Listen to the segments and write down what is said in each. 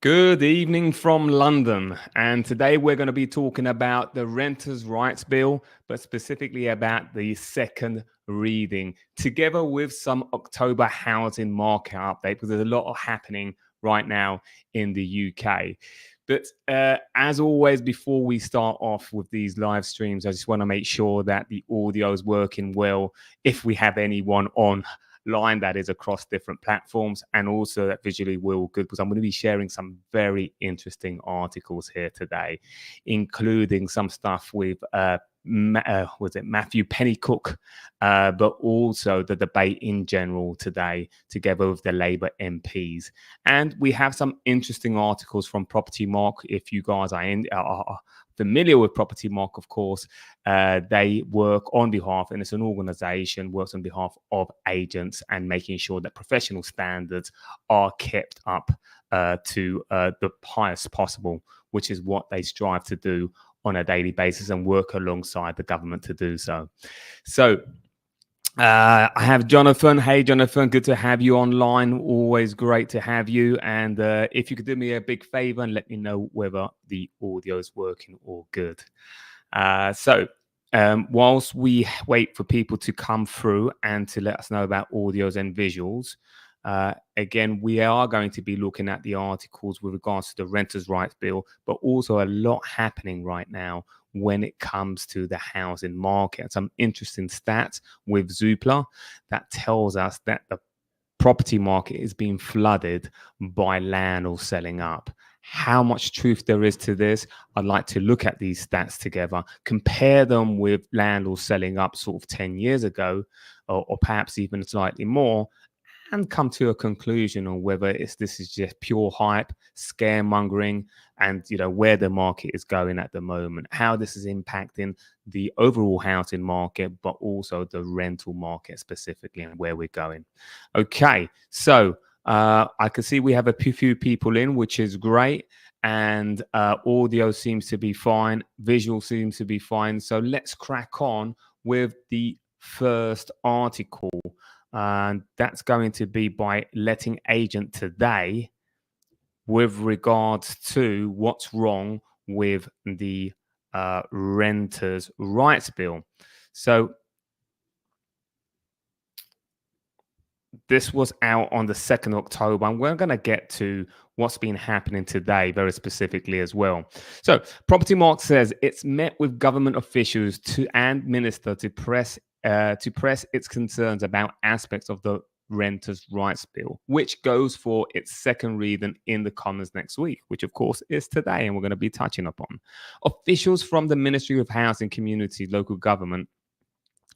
Good evening from London. And today we're going to be talking about the Renters' Rights Bill, but specifically about the second reading, together with some October housing market update, because there's a lot happening right now in the UK. But as always, before we start off with these live streams, I just want to make sure that the audio is working well. If we have anyone on line that is across different platforms, and also that visually we're all good, because I'm going to be sharing some very interesting articles here today, including some stuff with was it Matthew Pennycook, but also the debate in general today together with the Labour MPs. And we have some interesting articles from Property Mark. If you guys are familiar with Property Mark, of course, they work on behalf, and it's an organization, works on behalf of agents and making sure that professional standards are kept up to the highest possible, which is what they strive to do on a daily basis and work alongside the government to do so. So I have Jonathan. Hey, Jonathan, good to have you online. Always great to have you. And if you could do me a big favor and let me know whether the audio is working all good. Whilst we wait for people to come through and to let us know about audios and visuals, again, we are going to be looking at the articles with regards to the Renters' Rights Bill, but also a lot happening right now when it comes to the housing market. Some interesting stats with Zoopla that tells us that the property market is being flooded by landlords selling up. How much truth there is to this, I'd like to look at these stats together, compare them with landlords selling up sort of 10 years ago, or perhaps even slightly more, and come to a conclusion on whether this is just pure hype, scaremongering, and where the market is going at the moment, how this is impacting the overall housing market, but also the rental market specifically, and where we're going. Okay, so I can see we have a few people in, which is great, and audio seems to be fine, visual seems to be fine. So let's crack on with the first article. And that's going to be by Letting Agent Today with regards to what's wrong with the Renters' Rights Bill. So this was out on the 2nd of October, and we're going to get to what's been happening today very specifically as well. So Property Mark says it's met with government officials and minister to press its concerns about aspects of the Renters' Rights Bill, which goes for its second reading in the Commons next week, which of course is today, and we're going to be touching upon. Officials from the Ministry of Housing, Community, Local Government.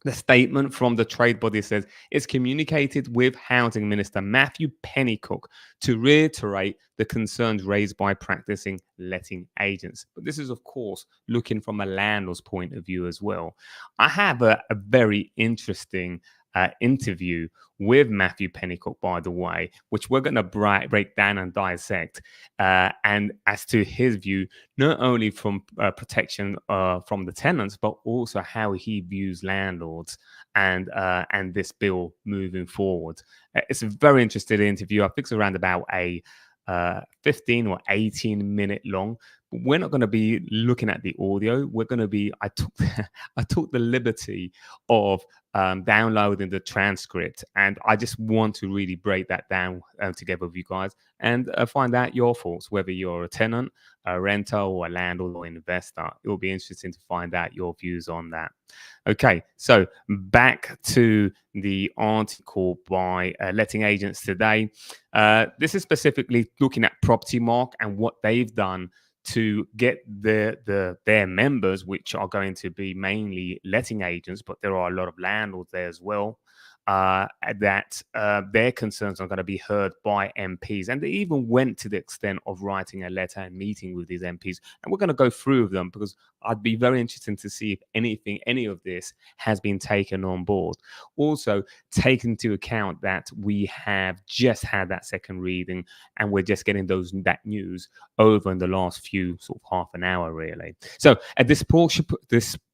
The statement from the trade body says it's communicated with Housing Minister Matthew Pennycook to reiterate the concerns raised by practicing letting agents. But this is, of course, looking from a landlord's point of view as well. I have a very interesting interview with Matthew Pennycook, by the way, which we're going to break down and dissect. And as to his view, not only from protection from the tenants, but also how he views landlords and this bill moving forward. It's a very interesting interview. I think it's around about a 15 or 18 minute long. But we're not going to be looking at the audio. We're going to be, I took the liberty of downloading the transcript, and I just want to really break that down together with you guys and find out your thoughts, whether you're a tenant, a renter, or a landlord or investor. It will be interesting to find out your views on that. Okay, so back to the article by Letting Agents Today. This is specifically looking at Property Mark and what they've done to get their members, which are going to be mainly letting agents, but there are a lot of landlords there as well, that their concerns are going to be heard by MPs. And they even went to the extent of writing a letter and meeting with these MPs. And we're going to go through with them, because I'd be very interested to see if any of this has been taken on board. Also, take into account that we have just had that second reading, and we're just getting that news over in the last few sort of half an hour, really. So at this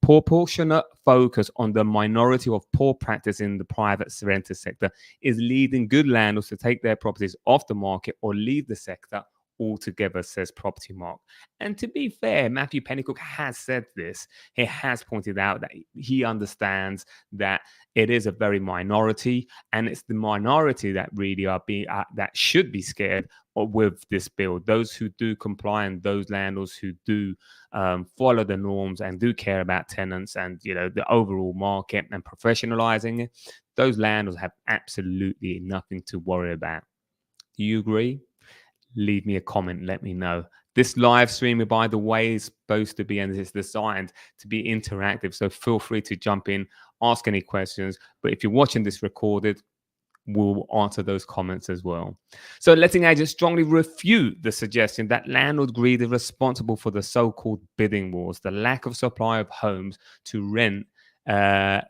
proportionate focus on the minority of poor practice in the private renter sector is leading good landlords to take their properties off the market or leave the sector altogether, says Property Mark. And to be fair, Matthew Pennycook has said this. He has pointed out that he understands that it is a very minority, and it's the minority that really are being that should be scared with this bill. Those who do comply and those landlords who do follow the norms and do care about tenants and the overall market and professionalizing it, those landlords have absolutely nothing to worry about. Do you agree? Leave me a comment, let me know. This live streaming, by the way, is supposed to be, and it's designed to be interactive, so feel free to jump in, ask any questions. But if you're watching this recorded, we'll answer those comments as well. So letting agents strongly refute the suggestion that landlord greed is responsible for the so-called bidding wars. The lack of supply of homes to rent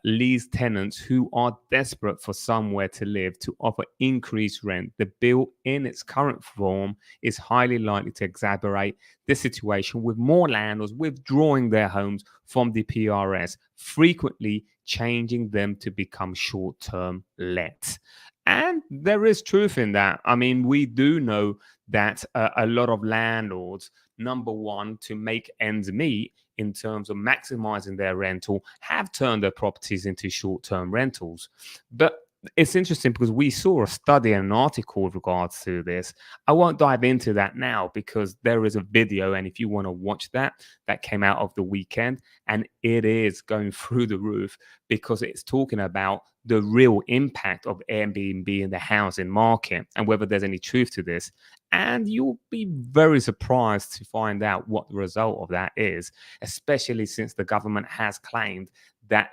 leads tenants who are desperate for somewhere to live to offer increased rent. The bill in its current form is highly likely to exacerbate this situation, with more landlords withdrawing their homes from the PRS, frequently changing them to become short-term lets. And there is truth in that. I mean, we do know that a lot of landlords, number one, to make ends meet in terms of maximizing their rental, have turned their properties into short-term rentals. But it's interesting because we saw a study and an article with regards to this. I won't dive into that now because there is a video, and if you want to watch that came out of the weekend, and it is going through the roof because it's talking about the real impact of Airbnb in the housing market and whether there's any truth to this. And you'll be very surprised to find out what the result of that is, especially since the government has claimed that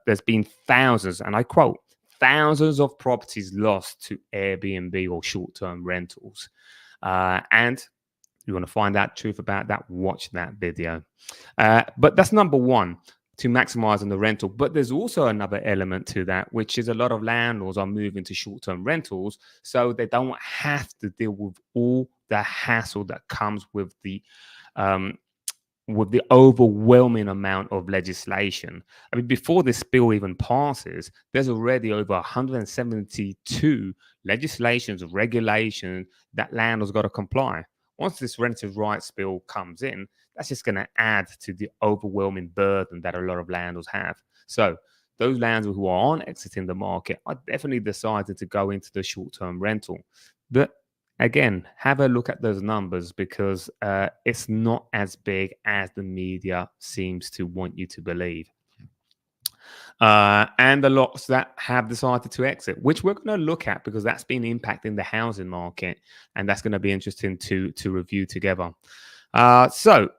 there's been thousands, and I quote, thousands of properties lost to Airbnb or short-term rentals. And if you want to find out truth about that, watch that video. But that's number one, to maximize on the rental. But there's also another element to that, which is a lot of landlords are moving to short-term rentals so they don't have to deal with all the hassle that comes with the overwhelming amount of legislation. I mean, before this bill even passes, there's already over 172 legislations, regulations that landlords got to comply. Once this renters' rights bill comes in, that's just going to add to the overwhelming burden that a lot of landlords have. So those landlords who aren't exiting the market are definitely decided to go into the short-term rental. But again, have a look at those numbers because it's not as big as the media seems to want you to believe. And the lots that have decided to exit, which we're going to look at because that's been impacting the housing market, and that's going to be interesting to review together. So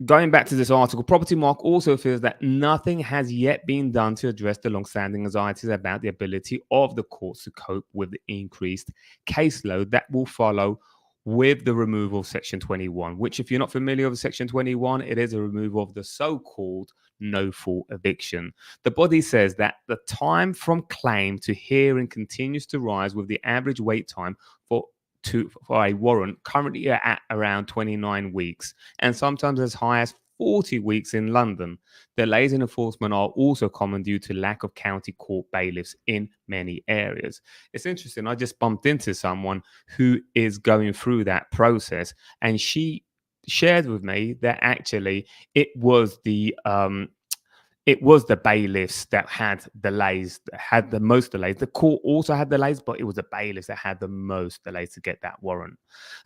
going back to this article, Property Mark also feels that nothing has yet been done to address the long-standing anxieties about the ability of the courts to cope with the increased caseload that will follow with the removal of Section 21, which, if you're not familiar with Section 21, it is a removal of the so-called no-fault eviction. The body says that the time from claim to hearing continues to rise, with the average wait time for a warrant currently at around 29 weeks, and sometimes as high as 40 weeks in London. Delays in enforcement are also common due to lack of county court bailiffs in many areas. It's interesting. I just bumped into someone who is going through that process, and she shared with me that actually it was the bailiffs that had delays, that had the most delays. The court also had delays, but it was the bailiffs that had the most delays to get that warrant.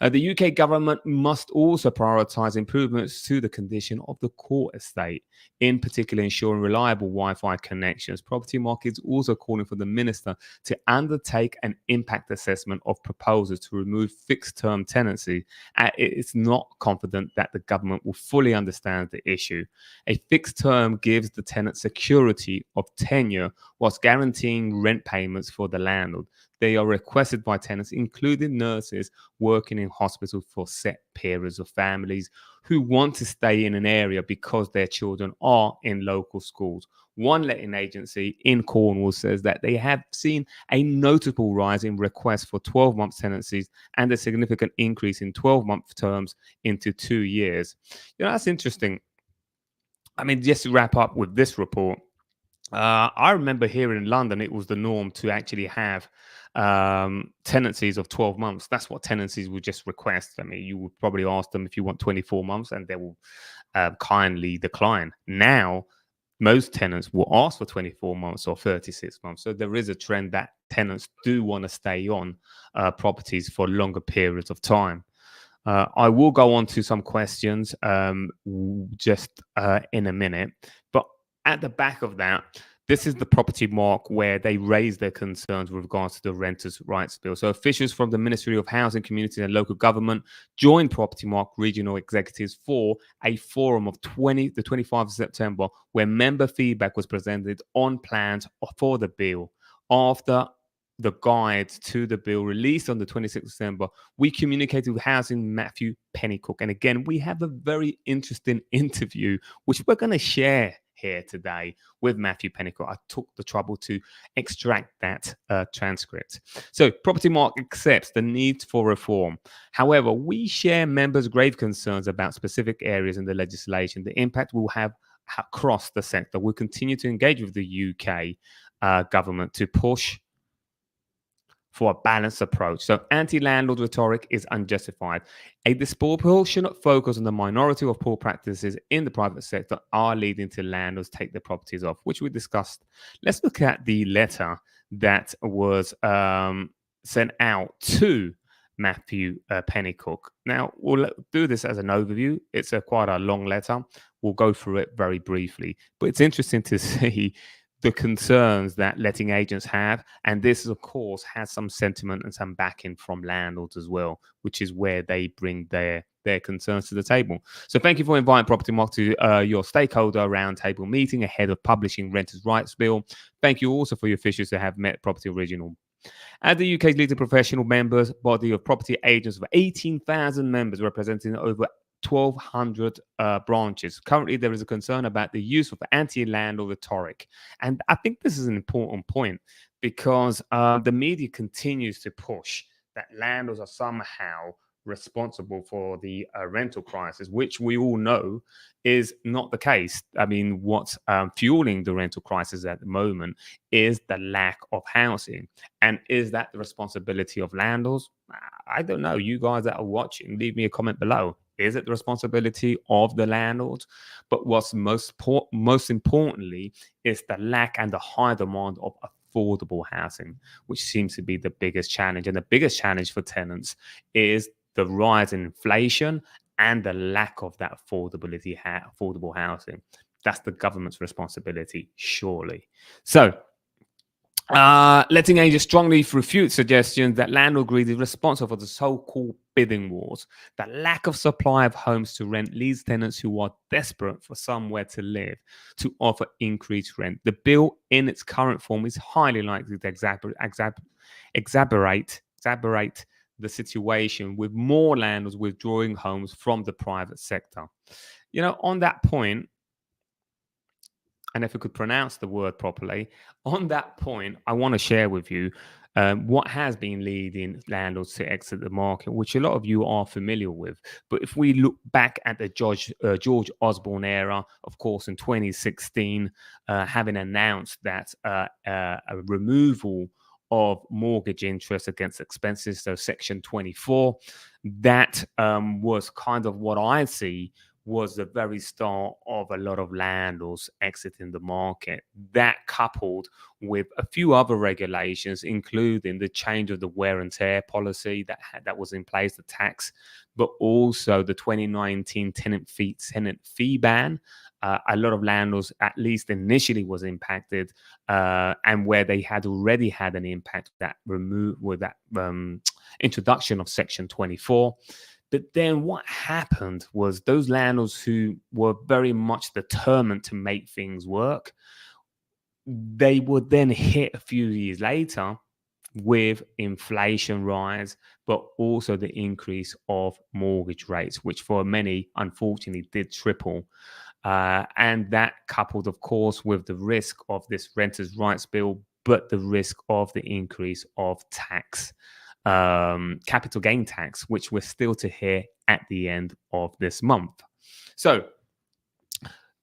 The UK government must also prioritise improvements to the condition of the court estate, in particular ensuring reliable Wi-Fi connections. Property Market is also calling for the minister to undertake an impact assessment of proposals to remove fixed-term tenancy. It is not confident that the government will fully understand the issue. A fixed term gives the tenant security of tenure whilst guaranteeing rent payments for the landlord. They are requested by tenants, including nurses working in hospitals for set periods, of families who want to stay in an area because their children are in local schools. One letting agency in Cornwall says that they have seen a notable rise in requests for 12-month tenancies and a significant increase in 12-month terms into 2 years. That's interesting. I mean, just to wrap up with this report, I remember here in London, it was the norm to actually have tenancies of 12 months. That's what tenancies would just request. I mean, you would probably ask them if you want 24 months and they will kindly decline. Now, most tenants will ask for 24 months or 36 months. So there is a trend that tenants do want to stay on properties for longer periods of time. I will go on to some questions just in a minute. But at the back of that, this is the property mark where they raise their concerns with regards to the Renters' Rights Bill. So officials from the Ministry of Housing, Community and Local Government joined Property Mark regional executives for a forum of the 25th of September, where member feedback was presented on plans for the bill. After the guide to the bill released on the 26th of December, we communicated with Housing Matthew Pennycook. And again, we have a very interesting interview, which we're going to share here today with Matthew Pennycook. I took the trouble to extract that transcript. So, Property Mark accepts the need for reform. However, we share members' grave concerns about specific areas in the legislation, the impact will have across the sector. We'll continue to engage with the UK government to push for a balanced approach. So anti-landlord rhetoric is unjustified. A disproportionate focus on the minority of poor practices in the private sector are leading to landlords take their properties off, which we discussed. Let's look at the letter that was sent out to Matthew Pennycook. Now, we'll do this as an overview. It's quite a long letter. We'll go through it very briefly. But it's interesting to see the concerns that letting agents have. And this, of course, has some sentiment and some backing from landlords as well, which is where they bring their concerns to the table. So thank you for inviting Property Mark to your stakeholder roundtable meeting ahead of publishing Renters' Rights Bill. Thank you also for your officials that have met Property Original. As the UK's leading professional members body of property agents of 18,000 members representing over 1,200 branches. Currently, there is a concern about the use of anti-landlord rhetoric. And I think this is an important point because the media continues to push that landlords are somehow responsible for the rental crisis, which we all know is not the case. I mean, what's fueling the rental crisis at the moment is the lack of housing. And is that the responsibility of landlords? I don't know. You guys that are watching, leave me a comment below. Is it the responsibility of the landlords? But what's most importantly is the lack and the high demand of affordable housing, which seems to be the biggest challenge. And the biggest challenge for tenants is the rise in inflation and the lack of that affordable housing. That's the government's responsibility, surely. So, letting agents strongly refute suggestions that landlord greed is responsible for the so-called bidding wars. The lack of supply of homes to rent leads tenants who are desperate for somewhere to live to offer increased rent. The bill in its current form is highly likely to exacerbate the situation, with more landlords withdrawing homes from the private sector. You know, on that point, and if we could pronounce the word properly, on that point, I want to share with you what has been leading landlords to exit the market, which a lot of you are familiar with. But if we look back at the George Osborne era, of course, in 2016, having announced that a removal of mortgage interest against expenses, so Section 24, that was kind of what I see was the very start of a lot of landlords exiting the market. That coupled with a few other regulations, including the change of the wear and tear policy that was in place, the tax, but also the 2019 tenant fee ban. A lot of landlords, at least initially, was impacted, and where they had already had an impact that introduction of Section 24. But then what happened was those landlords who were very much determined to make things work, they would then hit a few years later with inflation rise, but also the increase of mortgage rates, which for many, unfortunately, did triple. And that coupled, of course, with the risk of this Renters' Rights Bill, but the risk of the increase of tax, capital gain tax, which we're still to hear at the end of this month. So,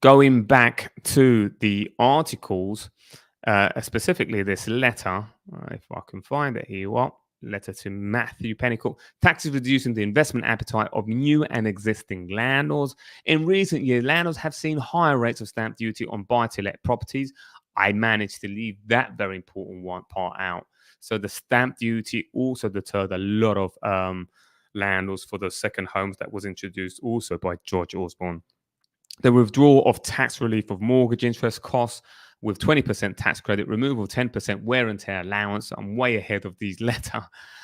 going back to the articles, specifically this letter, if I can find it here, you are. Letter to Matthew Pennicourt. Taxes reducing the investment appetite of new and existing landlords. In recent years, landlords have seen higher rates of stamp duty on buy-to-let properties. I managed to leave that very important one part out. So the stamp duty also deterred a lot of landlords for the second homes that was introduced also by George Osborne. The withdrawal of tax relief of mortgage interest costs with 20% tax credit, removal of 10% wear and tear allowance. I'm way ahead of these letter.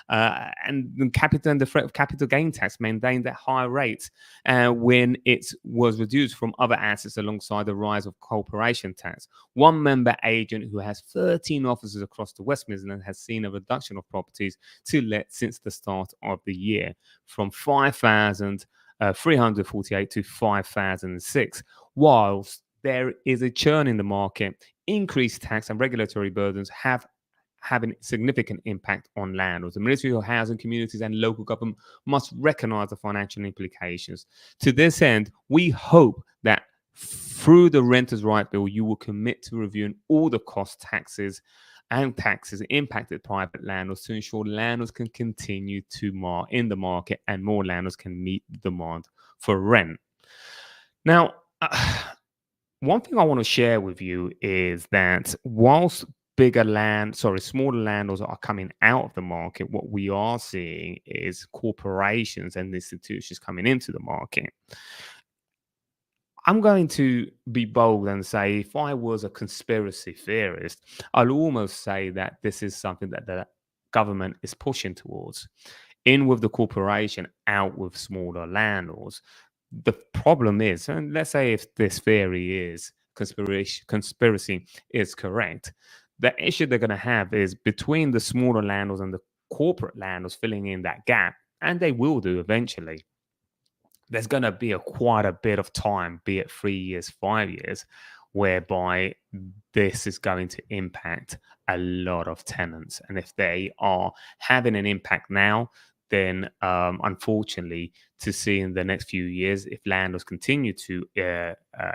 And the threat of capital gain tax maintained at higher rates when it was reduced from other assets alongside the rise of corporation tax. One member agent who has 13 offices across the West Midlands has seen a reduction of properties to let since the start of the year from 5,348 to 5,006, whilst there is a churn in the market. Increased tax and regulatory burdens have having significant impact on landlords. The Ministry of Housing, Communities and Local Government must recognise the financial implications. To this end, we hope that through the Renters' Right Bill, you will commit to reviewing all the taxes impacted private landlords to ensure landlords can continue to in the market and more landlords can meet the demand for rent. Now, one thing I want to share with you is that whilst smaller landlords are coming out of the market, what we are seeing is corporations and institutions coming into the market. I'm going to be bold and say, if I was a conspiracy theorist, I'll almost say that this is something that the government is pushing towards. In with the corporation, out with smaller landlords. The problem is, and let's say if this theory is conspiracy is correct, the issue they're going to have is between the smaller landlords and the corporate landlords filling in that gap, and they will do eventually. There's going to be quite a bit of time, be it 3 years, 5 years, whereby this is going to impact a lot of tenants. And if they are having an impact now, then unfortunately, to see in the next few years if landlords continue to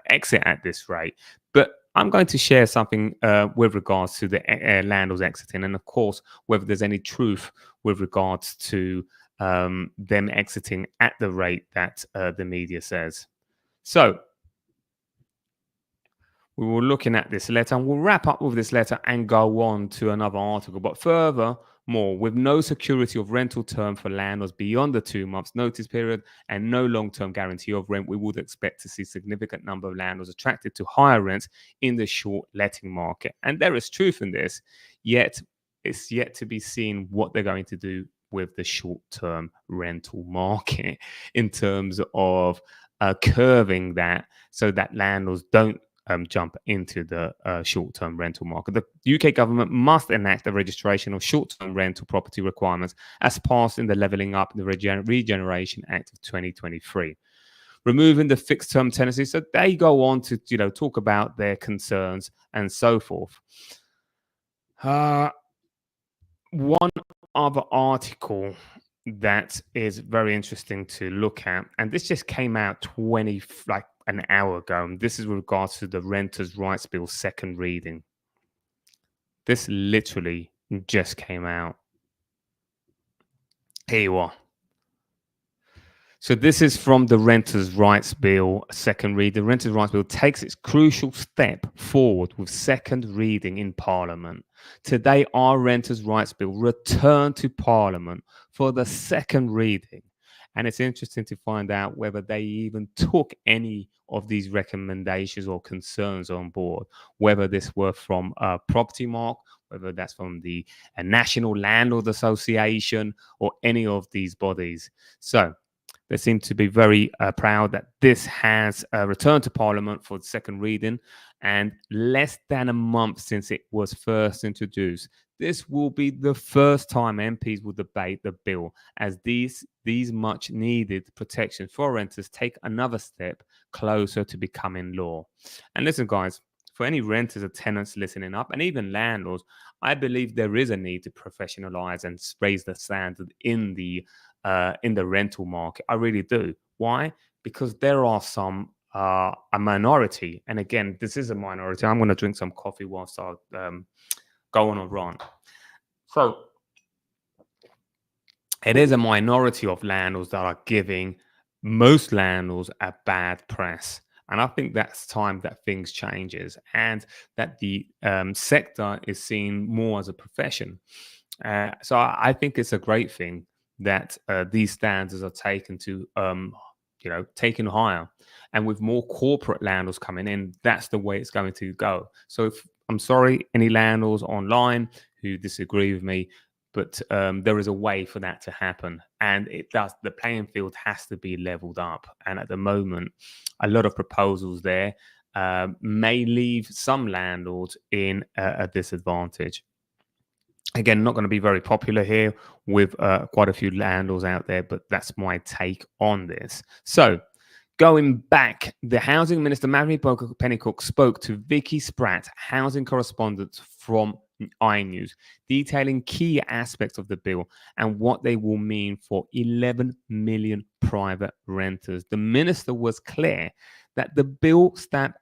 exit at this rate. But I'm going to share something with regards to the landlords exiting, and of course, whether there's any truth with regards to them exiting at the rate that the media says. So we were looking at this letter, and we'll wrap up with this letter and go on to another article. But furthermore, with no security of rental term for landlords beyond the 2 months notice period and no long-term guarantee of rent, we would expect to see significant number of landlords attracted to higher rents in the short letting market. And there is truth in this, yet it's yet to be seen what they're going to do with the short-term rental market in terms of curving that so that landlords don't jump into the short-term rental market. The UK government must enact the registration of short-term rental property requirements as passed in the Levelling Up and the Regeneration Act of 2023. Removing the fixed-term tenancy, so they go on to talk about their concerns and so forth. One other article that is very interesting to look at, and this just came out an hour ago, and this is with regards to the Renters' Rights Bill second reading. This literally just came out. Here you are. So this is from the Renters' Rights Bill second read. The Renters' Rights Bill takes its crucial step forward with second reading in Parliament. Today, our Renters' Rights Bill returned to Parliament for the second reading. And it's interesting to find out whether they even took any of these recommendations or concerns on board, whether this were from Property Mark, whether that's from the National Landlord Association or any of these bodies. So they seem to be very proud that this has returned to Parliament for the second reading, and less than a month since it was first introduced. This will be the first time MPs will debate the bill, as these much needed protections for renters take another step closer to becoming law. And listen, guys, for any renters or tenants listening up, and even landlords, I believe there is a need to professionalize and raise the standard in the rental market. I really do. Why? Because there are some a minority. And again, this is a minority. I'm going to drink some coffee whilst I go on a rant. So it is a minority of landlords that are giving most landlords a bad press. And I think that's time that things changes and that the sector is seen more as a profession. So I think it's a great thing that these standards are taken to, taken higher. And with more corporate landlords coming in, that's the way it's going to go. So if I'm sorry, any landlords online who disagree with me, but there is a way for that to happen, and it does. The playing field has to be leveled up, and at the moment, a lot of proposals there may leave some landlords in a disadvantage. Again, not going to be very popular here with quite a few landlords out there, but that's my take on this. So, going back, the housing minister, Mary Pennycook, spoke to Vicky Spratt, housing correspondent from iNews, detailing key aspects of the bill and what they will mean for 11 million private renters. The minister was clear that the bill stamp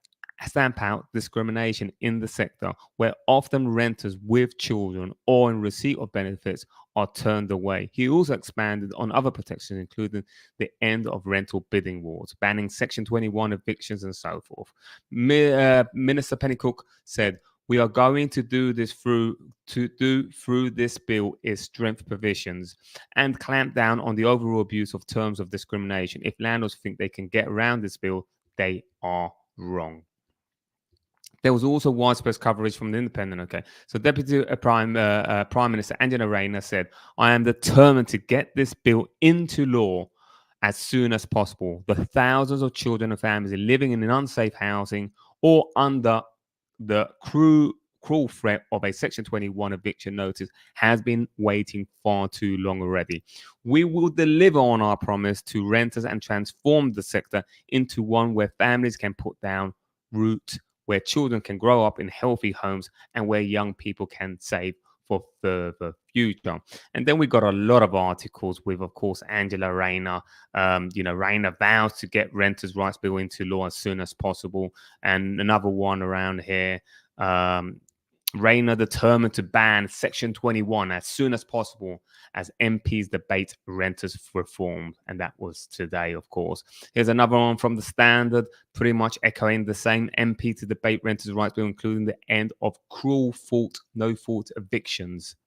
out discrimination in the sector, where often renters with children or in receipt of benefits are turned away. He also expanded on other protections, including the end of rental bidding wars, banning Section 21 evictions, and so forth. Minister Pennycook said, "We are going to do this through this bill is strength provisions and clamp down on the overall abuse of terms of discrimination. If landlords think they can get around this bill, they are wrong." There was also widespread coverage from the Independent. Okay, so Deputy Prime Minister Angela Rayner said, "I am determined to get this bill into law as soon as possible. The thousands of children and families living in unsafe housing or under the cruel threat of a Section 21 eviction notice has been waiting far too long already. We will deliver on our promise to renters and transform the sector into one where families can put down roots, where children can grow up in healthy homes, and where young people can save for further future." And then we got a lot of articles with, of course, Angela Rayner. Rayner vows to get renters' rights bill into law as soon as possible. And another one around here. Rayner determined to ban Section 21 as soon as possible as MPs debate renters reform. And that was today, of course. Here's another one from the Standard, pretty much echoing the same: MP to debate renters' rights bill, including the end of cruel fault, no fault evictions.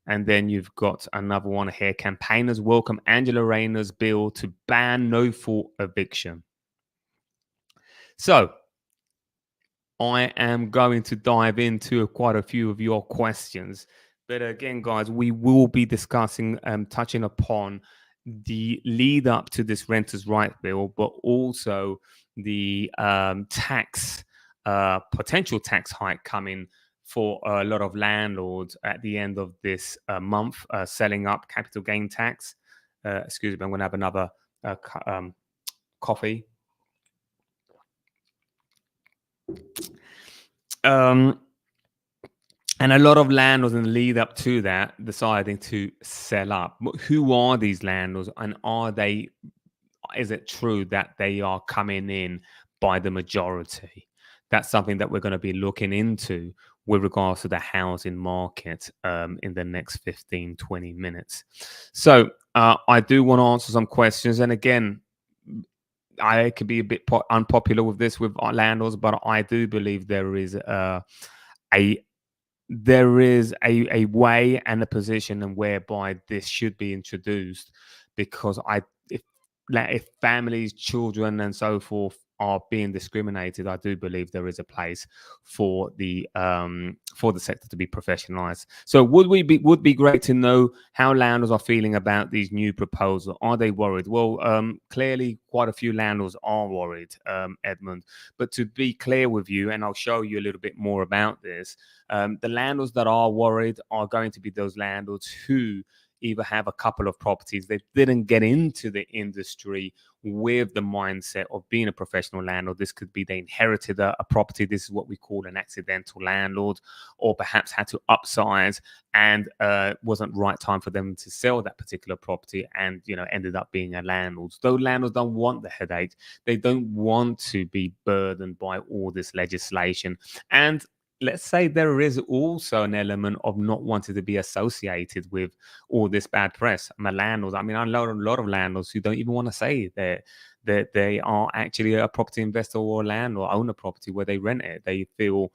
And then you've got another one here: campaigners welcome Angela Rayner's bill to ban no fault eviction. So, I am going to dive into quite a few of your questions. But again, guys, we will be discussing, touching upon the lead up to this renters' right bill, but also the potential tax hike coming for a lot of landlords at the end of this month, selling up capital gain tax. Excuse me, I'm going to have another coffee. And a lot of landlords in the lead up to that deciding to sell up. Who are these landlords, and is it true that they are coming in by the majority? That's something that we're going to be looking into with regards to the housing market in the next 15, 20 minutes. So I do want to answer some questions. And again, I could be a bit unpopular with this with our landlords, but I do believe there is a way and a position and whereby this should be introduced, because if families, children, and so forth are being discriminated, I do believe there is a place for the sector to be professionalized. So would be great to know how landlords are feeling about these new proposals. Are they worried? Well, clearly quite a few landlords are worried, Edmund. But to be clear with you, and I'll show you a little bit more about this, the landlords that are worried are going to be those landlords who either have a couple of properties. They didn't get into the industry with the mindset of being a professional landlord. This could be they inherited a property. This is what we call an accidental landlord, or perhaps had to upsize and wasn't right time for them to sell that particular property, and ended up being a landlord. Those landlords don't want the headache. They don't want to be burdened by all this legislation. And let's say there is also an element of not wanting to be associated with all this bad press. I'm a landlord. I mean, I know a lot of landlords who don't even want to say that they are actually a property investor or a landlord, own a property where they rent it. They feel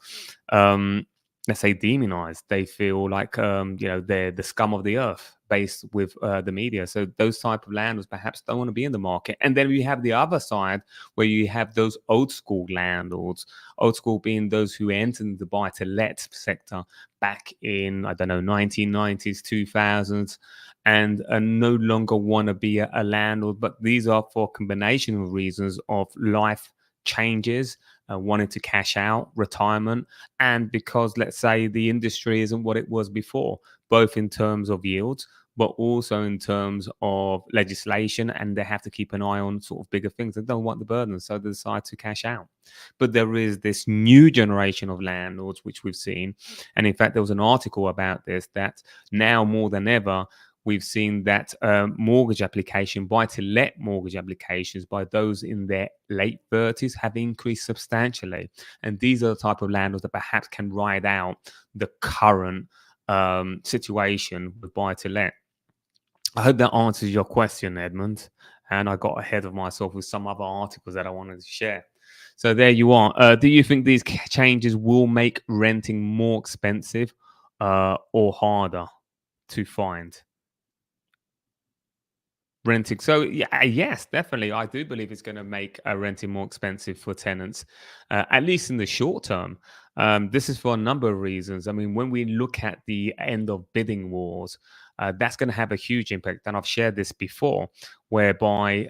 let's say demonized. They feel like they're the scum of the earth based with the media. So those type of landlords perhaps don't want to be in the market. And then we have the other side where you have those old school landlords, old school being those who entered the buy to let sector back in, I don't know, 1990s, 2000s, and no longer want to be a landlord. But these are for a combination of reasons of life changes, wanting to cash out, retirement, and because, let's say, the industry isn't what it was before, both in terms of yields, but also in terms of legislation, and they have to keep an eye on sort of bigger things. They don't want the burden, so they decide to cash out. But there is this new generation of landlords, which we've seen. And in fact, there was an article about this, that now more than ever, we've seen that mortgage application, buy-to-let mortgage applications by those in their late 30s have increased substantially. And these are the type of landlords that perhaps can ride out the current situation with buy-to-let. I hope that answers your question, Edmund. And I got ahead of myself with some other articles that I wanted to share. So there you are. Do you think these changes will make renting more expensive or harder to find? Renting. So yeah, yes, definitely. I do believe it's going to make renting more expensive for tenants, at least in the short term. This is for a number of reasons. I mean, when we look at the end of bidding wars, that's going to have a huge impact. And I've shared this before, whereby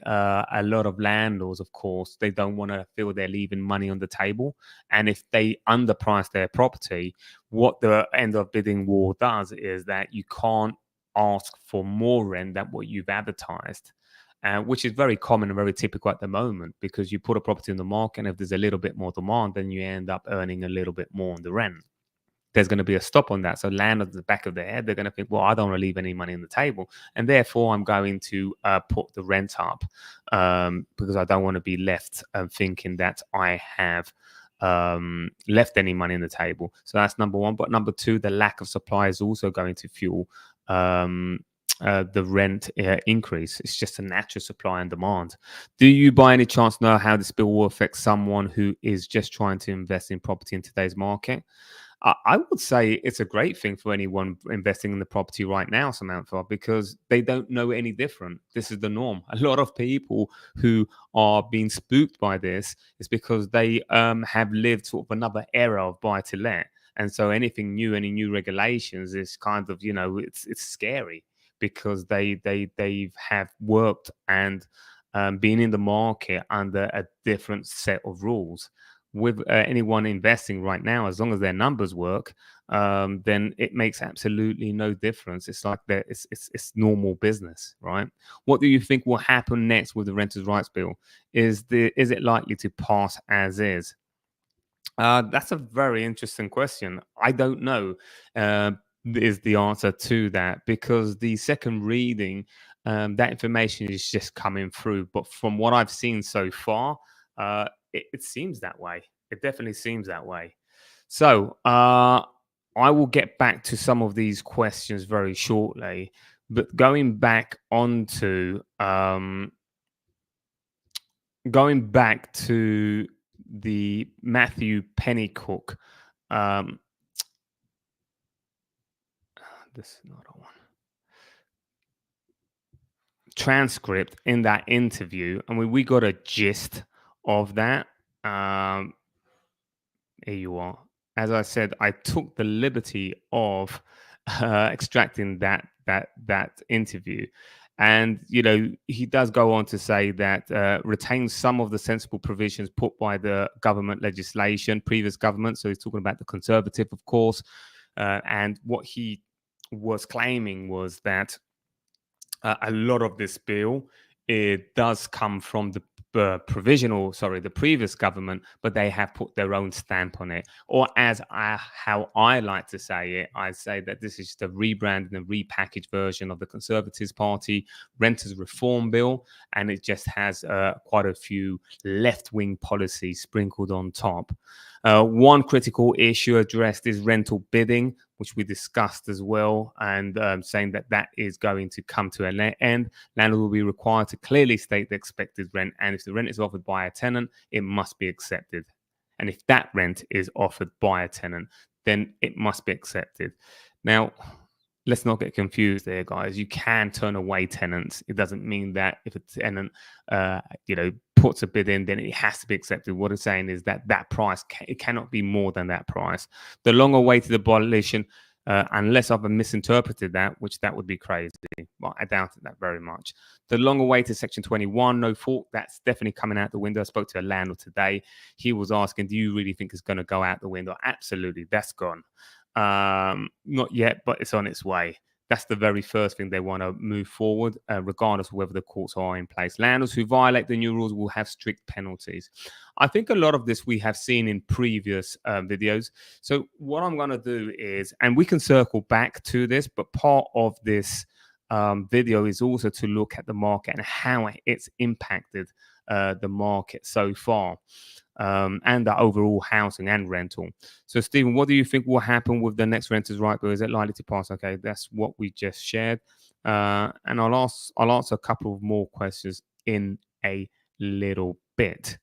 a lot of landlords, of course, they don't want to feel they're leaving money on the table. And if they underprice their property, what the end of bidding war does is that you can't ask for more rent than what you've advertised, which is very common and very typical at the moment, because you put a property in the market, and if there's a little bit more demand, then you end up earning a little bit more on the rent. There's going to be a stop on that. So landlords at the back of their head, they're going to think, well, I don't want to leave any money on the table, and therefore I'm going to put the rent up, because I don't want to be left thinking that I have left any money on the table. So that's number one. But number two, the lack of supply is also going to fuel the rent increase. It's just a natural supply and demand. Do you by any chance know how this bill will affect someone who is just trying to invest in property in today's market? I would say it's a great thing for anyone investing in the property right now, Samantha, because they don't know any different. This is the norm. A lot of people who are being spooked by this is because they have lived sort of another era of buy to let. And so anything new, any new regulations is kind of, it's scary, because they have worked and been in the market under a different set of rules. With anyone investing right now, as long as their numbers work, then it makes absolutely no difference. It's like it's normal business, right? What do you think will happen next with the Renters' Rights Bill? Is it likely to pass as is? That's a very interesting question. I don't know. Uh, is the answer to that, because the second reading, that information is just coming through. But from what I've seen so far, it seems that way. It definitely seems that way. So I will get back to some of these questions very shortly. But going back to the Matthew Pennycook, um, this is not a one, transcript in that interview. I mean, we got a gist of that. Here you are. As I said, I took the liberty of extracting that interview, and he does go on to say that retains some of the sensible provisions put by the government legislation, previous government. So he's talking about the Conservative, of course, and what he was claiming was that A lot of this bill, it does come from the the previous government, but they have put their own stamp on it. Or how I like to say it, I say that this is just a rebrand and a repackaged version of the Conservatives Party renters reform bill, and it just has quite a few left-wing policies sprinkled on top. One critical issue addressed is rental bidding, which we discussed as well, and saying that that is going to come to an end. Landlord will be required to clearly state the expected rent, and if the rent is offered by a tenant, it must be accepted. And if that rent is offered by a tenant, then it must be accepted. Now, let's not get confused there, guys. You can turn away tenants. It doesn't mean that if a tenant, puts a bid in, then it has to be accepted. What it's saying is that that price it cannot be more than that price. The long-awaited abolition, unless I've misinterpreted that, which that would be crazy. Well, I doubt that very much. The long-awaited Section 21, no fault, that's definitely coming out the window. I spoke to a landlord today. He was asking, do you really think it's going to go out the window? Absolutely, that's gone. Not yet, but it's on its way. That's the very first thing they want to move forward, regardless of whether the courts are in place. Landlords who violate the new rules will have strict penalties. I think a lot of this we have seen in previous videos. So what I'm going to do is, and we can circle back to this, but part of this video is also to look at the market and how it's impacted the market so far. And the overall housing and rental. So, Stephen, what do you think will happen with the next renters' right bill? Is it likely to pass? Okay, that's what we just shared, and I'll answer a couple of more questions in a little bit.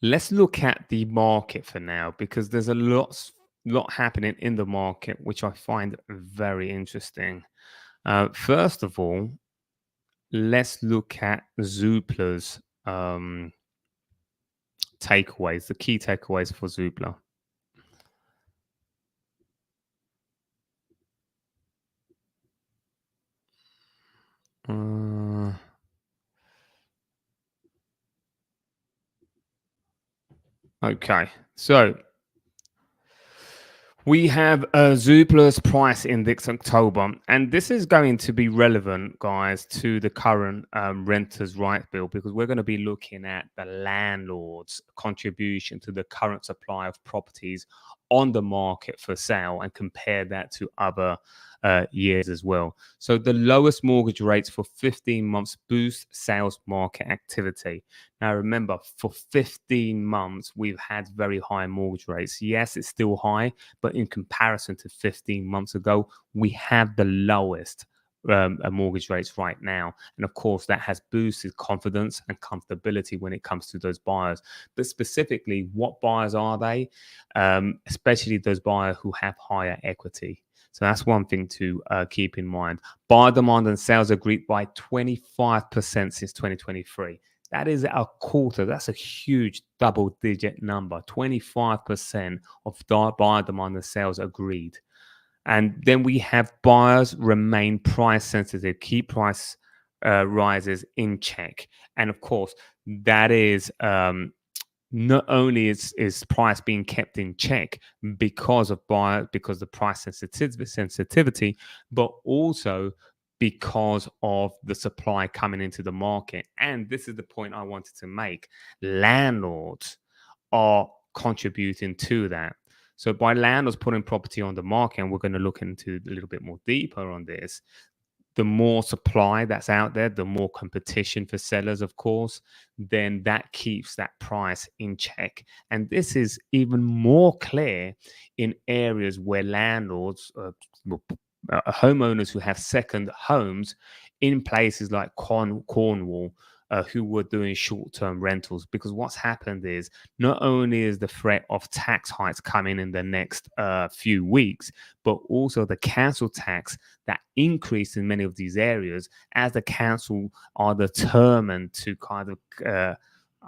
Let's look at the market for now because there's a lot happening in the market which I find very interesting. First of all, let's look at Zoopla's takeaways, the key takeaways for Zoopla. Uh, okay, so we have a Zoopla's price index October, and this is going to be relevant, guys, to the current renters' right bill because we're going to be looking at the landlord's contribution to the current supply of properties on the market for sale and compare that to other years as well. So the lowest mortgage rates for 15 months boost sales market activity. Now, remember, for 15 months, we've had very high mortgage rates. Yes, it's still high, but in comparison to 15 months ago, we have the lowest mortgage rates right now. And of course, that has boosted confidence and comfortability when it comes to those buyers. But specifically, what buyers are they? Especially those buyers who have higher equity. So that's one thing to keep in mind. Buyer demand and sales agreed by 25% since 2023. That is a quarter. That's a huge double-digit number. 25% of buyer demand and sales agreed. And then we have buyers remain price sensitive, keep price rises in check. And of course, that is not only is price being kept in check because of because the price sensitivity, but also because of the supply coming into the market. And this is the point I wanted to make. Landlords are contributing to that. So by landlords putting property on the market, and we're going to look into a little bit more deeper on this, the more supply that's out there, the more competition for sellers, of course, then that keeps that price in check. And this is even more clear in areas where landlords, homeowners who have second homes in places like Cornwall, who were doing short-term rentals. Because what's happened is not only is the threat of tax hikes coming in the next few weeks, but also the council tax that increased in many of these areas as the council are determined to kind of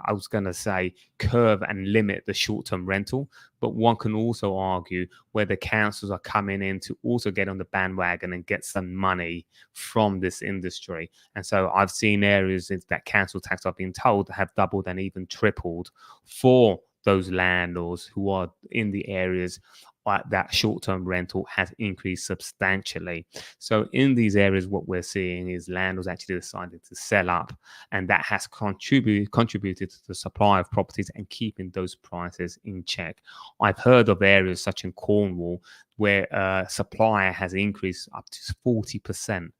I was going to say curve and limit the short-term rental, but one can also argue where the councils are coming in to also get on the bandwagon and get some money from this industry. And so I've seen areas that council tax I've been told have doubled and even tripled for those landlords who are in the areas that short-term rental has increased substantially. So in these areas, what we're seeing is landlords actually deciding to sell up, and that has contributed to the supply of properties and keeping those prices in check. I've heard of areas such in Cornwall where supply has increased up to 40%.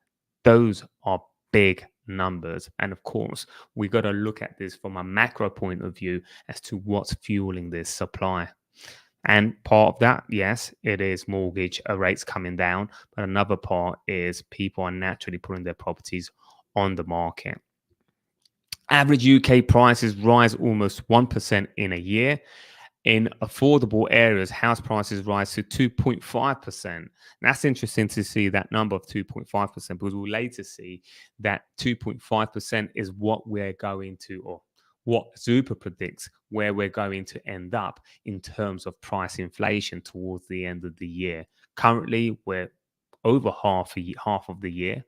Those are big numbers. And of course, we got to look at this from a macro point of view as to what's fueling this supply. And part of that, yes, it is mortgage rates coming down. But another part is people are naturally putting their properties on the market. Average UK prices rise almost 1% in a year. In affordable areas, house prices rise to 2.5%. That's interesting to see that number of 2.5% because we'll later see that 2.5% is what we're going to, or what Zoopla predicts, where we're going to end up in terms of price inflation towards the end of the year. Currently, we're over half of the year,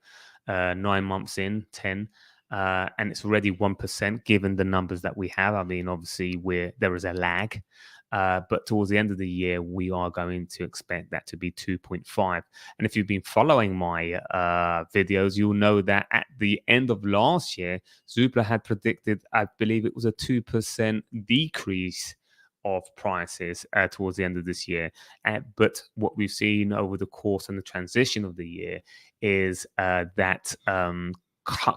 9 months in, 10. And it's already 1% given the numbers that we have. I mean, obviously, there is a lag, but towards the end of the year, we are going to expect that to be 2.5. And if you've been following my videos, you'll know that at the end of last year, Zoopla had predicted, I believe it was a 2% decrease of prices towards the end of this year. But what we've seen over the course and the transition of the year is that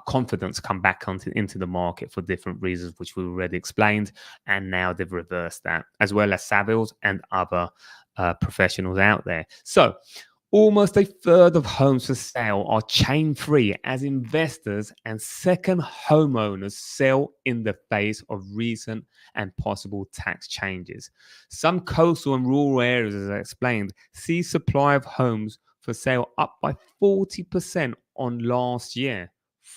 confidence come back into the market for different reasons, which we already explained, and now they've reversed that, as well as Savills and other professionals out there. So almost a third of homes for sale are chain free as investors and second homeowners sell in the face of recent and possible tax changes. Some coastal and rural areas, as I explained, see supply of homes for sale up by 40% on last year.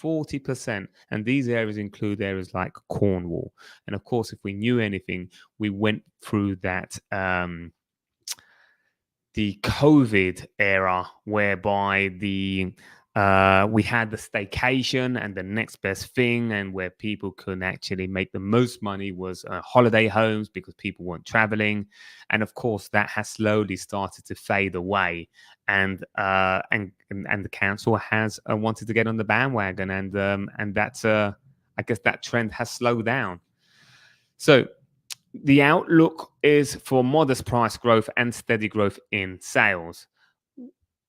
40%. And these areas include areas like Cornwall. And of course, if we knew anything, we went through that the COVID era, whereby we had the staycation and the next best thing, and where people could actually make the most money was holiday homes because people weren't traveling, and of course that has slowly started to fade away, and the council has wanted to get on the bandwagon, and that's I guess that trend has slowed down. So the outlook is for modest price growth and steady growth in sales.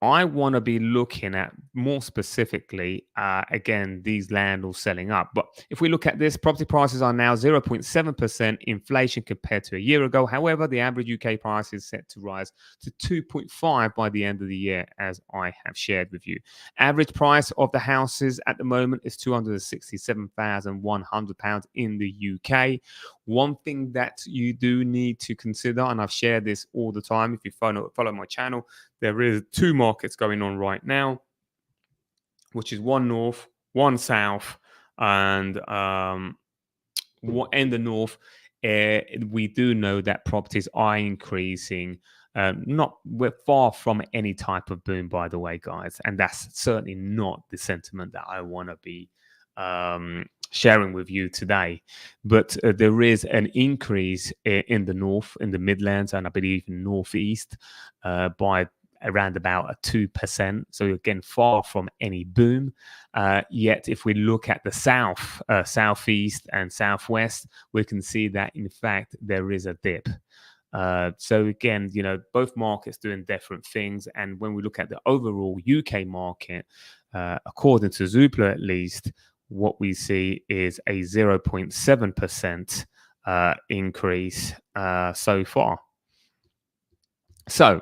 I want to be looking at more specifically, again, these landlords selling up. But if we look at this, property prices are now 0.7% inflation compared to a year ago. However, the average UK price is set to rise to 2.5 by the end of the year, as I have shared with you. Average price of the houses at the moment is £267,100 in the UK. One thing that you do need to consider, and I've shared this all the time, if you follow my channel, there is two markets going on right now, which is one north, one south, and in the north, we do know that properties are increasing. We're far from any type of boom, by the way, guys, and that's certainly not the sentiment that I want to be sharing with you today. But there is an increase in the north, in the Midlands, and I believe in northeast by around about a 2%. So again, far from any boom. Yet if we look at the south, southeast and southwest, we can see that in fact there is a dip. So again, both markets doing different things. And when we look at the overall UK market, according to Zoopla at least, what we see is a 0.7% increase so far. So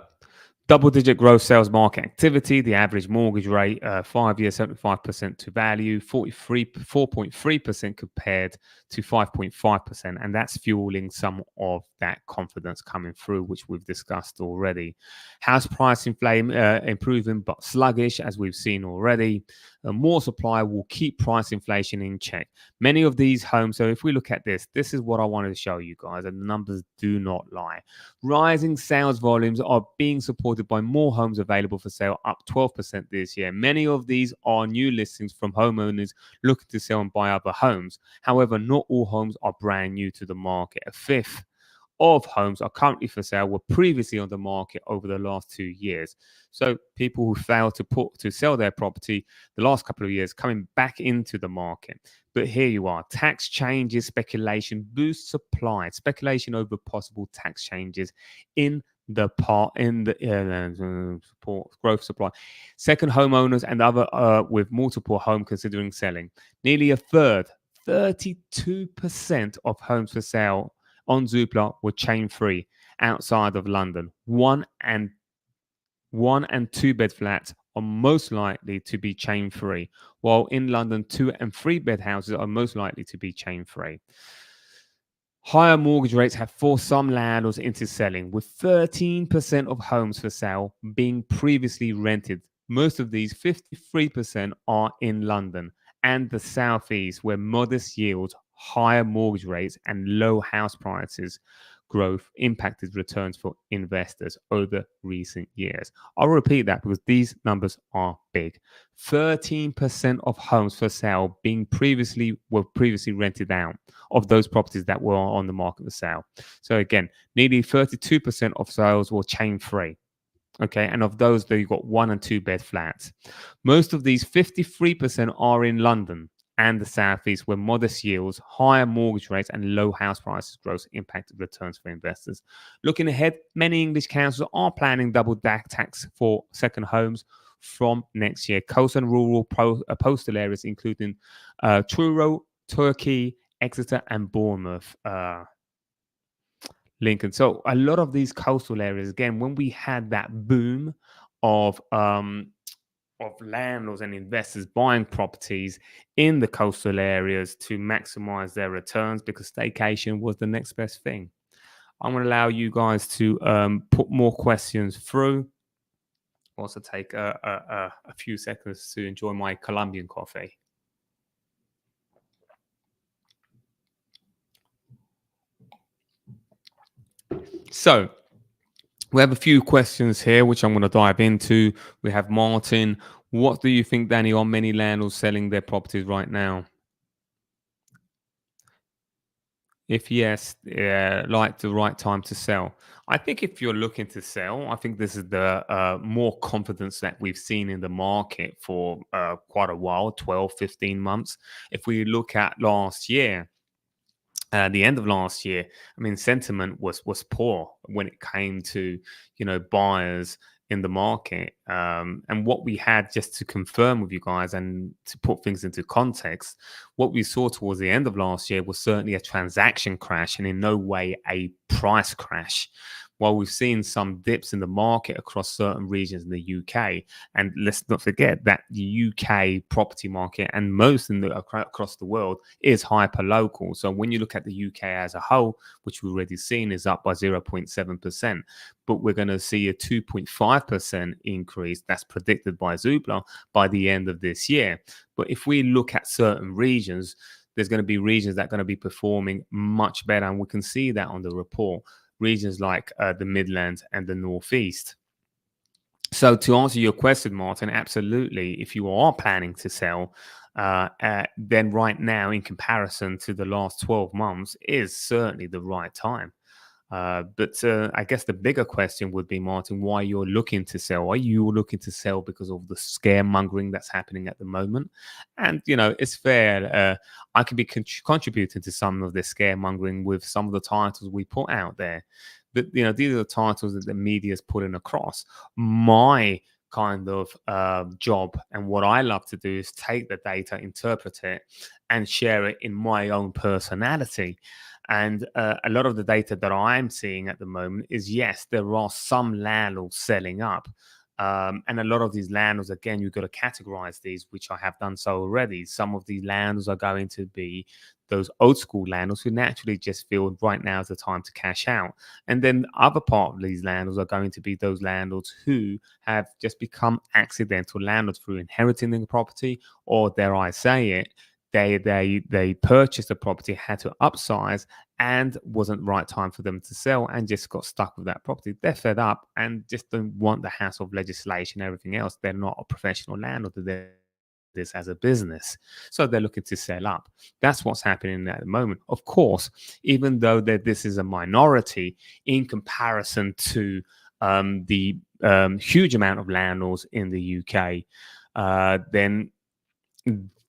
double-digit growth sales market activity. The average mortgage rate, 5 years, 75% to value, 4.3% compared to 5.5%. And that's fueling some of that confidence coming through, which we've discussed already. House price improving, but sluggish, as we've seen already. More supply will keep price inflation in check. Many of these homes, so if we look at this is what I wanted to show you guys, and the numbers do not lie. Rising sales volumes are being supported by more homes available for sale, up 12% this year. Many of these are new listings from homeowners looking to sell and buy other homes. However, not all homes are brand new to the market. A fifth of homes are currently for sale were previously on the market over the last 2 years. So people who failed to sell their property the last couple of years coming back into the market. But here you are. Tax changes, speculation boosts supply. Speculation over possible tax changes in the part in the support growth supply. Second homeowners and other with multiple home considering selling. Nearly a third, 32% of homes for sale on Zoopla were chain free outside of London. One and two bed flats are most likely to be chain free, while in London, 2 and 3 bed houses are most likely to be chain free. Higher mortgage rates have forced some landlords into selling, with 13% of homes for sale being previously rented. Most of these, 53%, are in London and the southeast, where modest yields, higher mortgage rates, and low house prices growth impacted returns for investors over recent years. I'll repeat that because these numbers are big. 13% of homes for sale were previously rented out of those properties that were on the market for sale. So again, nearly 32% of sales were chain free. Okay, and of those, you've got 1 and 2 bed flats. Most of these, 53%, are in London and the southeast, where modest yields, higher mortgage rates, and low house prices growth impacted returns for investors. Looking ahead, many English councils are planning double tax for second homes from next year. Coastal and rural postal areas, including Truro, Turkey, Exeter, and Bournemouth. Lincoln. So a lot of these coastal areas, again, when we had that boom of landlords and investors buying properties in the coastal areas to maximize their returns because staycation was the next best thing. I'm going to allow you guys to put more questions through. Also take a few seconds to enjoy my Colombian coffee. So we have a few questions here, which I'm going to dive into. We have Martin. What do you think, Danny, are many landlords selling their properties right now? If yes, like the right time to sell. I think if you're looking to sell, I think this is the more confidence that we've seen in the market for quite a while, 12, 15 months. If we look at last year, the end of last year, I mean, sentiment was poor when it came to buyers in the market. And what we had, just to confirm with you guys and to put things into context, what we saw towards the end of last year was certainly a transaction crash and in no way a price crash. While we've seen some dips in the market across certain regions in the UK, and let's not forget that the UK property market and most across the world is hyper local. So when you look at the UK as a whole, which we've already seen is up by 0.7%, but we're going to see a 2.5% increase that's predicted by Zoopla by the end of this year. But if we look at certain regions, there's going to be regions that are going to be performing much better, and we can see that on the report. Regions like the Midlands and the Northeast. So to answer your question, Martin, absolutely. If you are planning to sell, then right now, in comparison to the last 12 months, is certainly the right time. But I guess the bigger question would be, Martin, why you're looking to sell? Are you looking to sell because of the scaremongering that's happening at the moment? And, it's fair. I could be contributing to some of this scaremongering with some of the titles we put out there. But, these are the titles that the media's putting across. My kind of job and what I love to do is take the data, interpret it, and share it in my own personality. And a lot of the data that I'm seeing at the moment is, yes, there are some landlords selling up. And a lot of these landlords, again, you've got to categorize these, which I have done so already. Some of these landlords are going to be those old school landlords who naturally just feel right now is the time to cash out. And then the other part of these landlords are going to be those landlords who have just become accidental landlords through inheriting the property, or dare I say it, they purchased a property, had to upsize, and wasn't right time for them to sell, and just got stuck with that property. They're fed up and just don't want the hassle of legislation and everything else. They're not a professional landlord. They're this as a business. So they're looking to sell up. That's what's happening at the moment. Of course, even though that this is a minority in comparison to the huge amount of landlords in the UK, then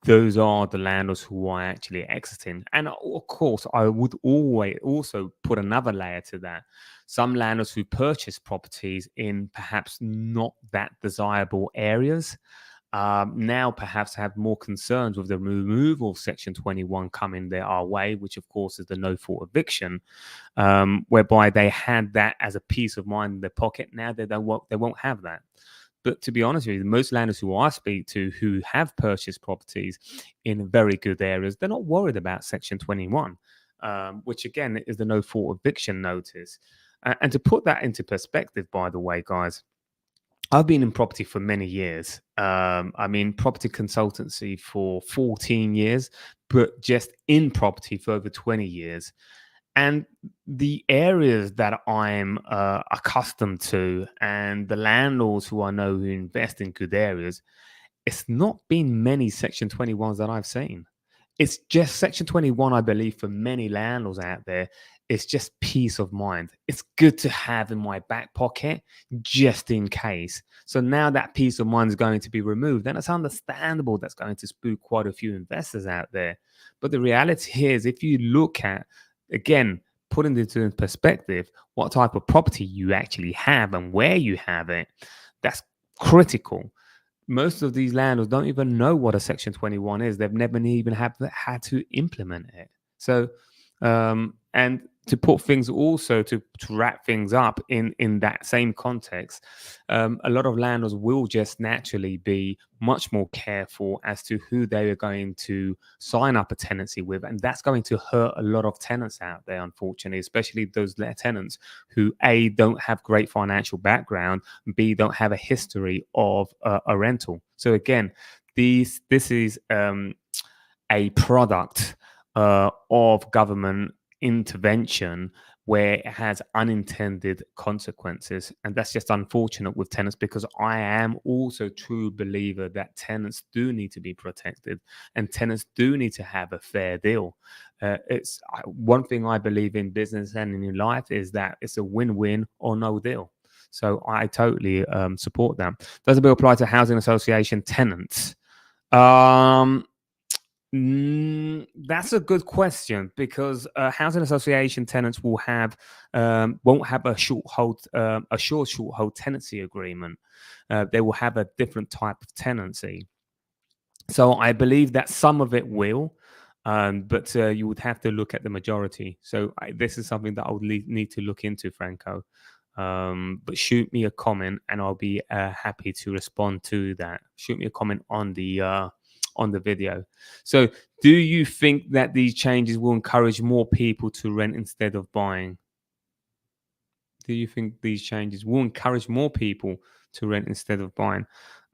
those are the landlords who are actually exiting. And of course, I would always also put another layer to that. Some landlords who purchase properties in perhaps not that desirable areas now perhaps have more concerns with the removal of Section 21 coming our way, which of course is the no fault eviction, whereby they had that as a peace of mind in their pocket. Now they won't have that. But to be honest with you, most landlords who I speak to who have purchased properties in very good areas, they're not worried about Section 21, which again is the no fault eviction notice. And to put that into perspective, by the way, guys, I've been in property for many years. I mean, property consultancy for 14 years, but just in property for over 20 years. And the areas that I'm accustomed to and the landlords who I know who invest in good areas, it's not been many Section 21s that I've seen. It's just Section 21, I believe, for many landlords out there. It's just peace of mind. It's good to have in my back pocket just in case. So now that peace of mind is going to be removed, and it's understandable that's going to spook quite a few investors out there. But the reality here is if you look at, again, putting it into perspective, what type of property you actually have and where you have it, that's critical. Most of these landlords don't even know what a Section 21 is. They've never even had to implement it. So, and to put things also to wrap things up in that same context, a lot of landlords will just naturally be much more careful as to who they are going to sign up a tenancy with, and that's going to hurt a lot of tenants out there, unfortunately, especially those tenants who A, don't have great financial background, B, don't have a history of a rental. So again, this is a product of government intervention where it has unintended consequences, and that's just unfortunate with tenants, because I am also a true believer that tenants do need to be protected and tenants do need to have a fair deal. It's one thing I believe in business and in life is that it's a win-win or no deal. So I totally support that. Does the bill apply to housing association tenants? Um, that's a good question, because housing association tenants will have won't have a short hold tenancy agreement. They will have a different type of tenancy. So I believe that some of it will, but you would have to look at the majority. So this is something that I would need to look into, Franco. But shoot me a comment, and I'll be happy to respond to that. Shoot me a comment on the video. So, do you think that these changes will encourage more people to rent instead of buying? Do you think these changes will encourage more people to rent instead of buying?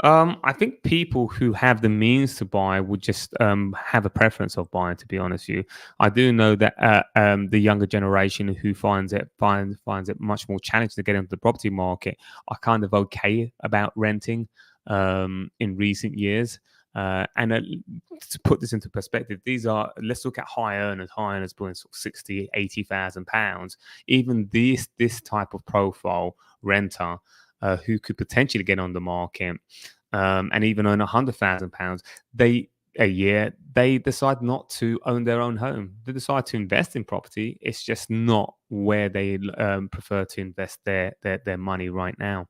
I think people who have the means to buy would just have a preference of buying. To be honest with you, I do know that the younger generation who finds it much more challenging to get into the property market are kind of okay about renting in recent years. And to put this into perspective, let's look at high earners pulling sort of 60, 80,000 pounds. Even this type of profile renter who could potentially get on the market and even earn £100,000 a year, they decide not to own their own home. They decide to invest in property. It's just not where they prefer to invest their money right now.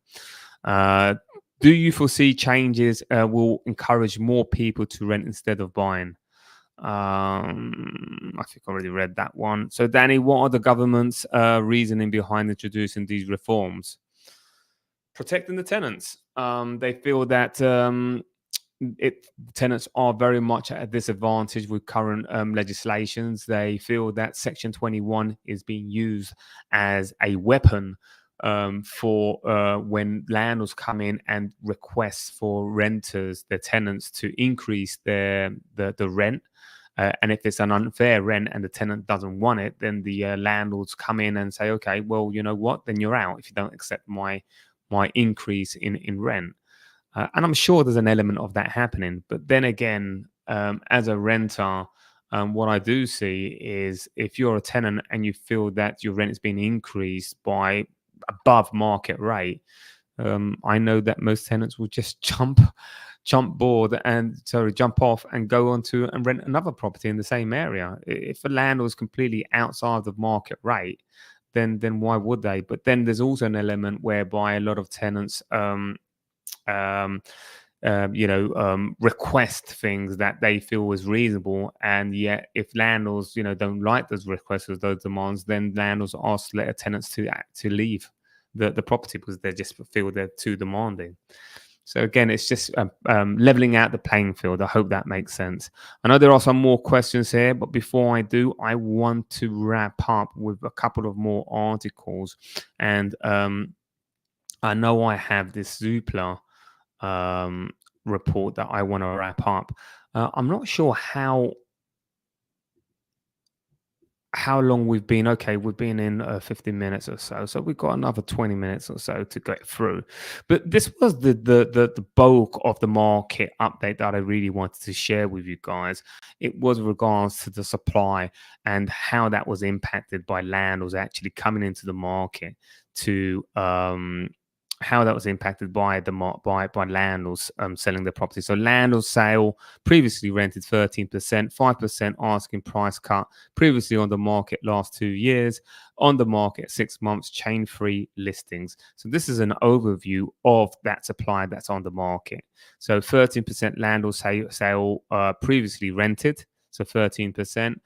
Do you foresee changes will encourage more people to rent instead of buying? I think I already read that one. So, Danny, what are the government's reasoning behind introducing these reforms? Protecting the tenants. They feel that tenants are very much at a disadvantage with current legislations. They feel that Section 21 is being used as a weapon for when landlords come in and request for renters, their tenants, to increase the rent. And if it's an unfair rent and the tenant doesn't want it, then the landlords come in and say, okay, well, you know what, then you're out if you don't accept my increase in rent. And I'm sure there's an element of that happening. But then again, as a renter, what I do see is if you're a tenant and you feel that your rent is being increased by above market rate, I know that most tenants will just jump off and go on to and rent another property in the same area. If a landlord is completely outside the market rate, then why would they? But then there's also an element whereby a lot of tenants um, request things that they feel is reasonable, and yet if landlords, don't like those requests or those demands, then landlords ask their tenants to leave the property because they just feel they're too demanding. So again, it's just leveling out the playing field. I hope that makes sense. I know there are some more questions here, but before I do, I want to wrap up with a couple of more articles. And I know I have this Zoopla um, report that I want to wrap up. I'm not sure how long we've been. Okay, we've been in 15 minutes or so we've got another 20 minutes or so to get through. But this was the bulk of the market update that I really wanted to share with you guys. It was regards to the supply and how that was impacted by landlords actually coming into the market to how that was impacted by by landlords selling their property. So landlord sale previously rented 13%, 5% asking price cut. Previously on the market last 2 years, on the market 6 months, chain-free listings. So this is an overview of that supply that's on the market. So 13% landlord sale previously rented, so 13%.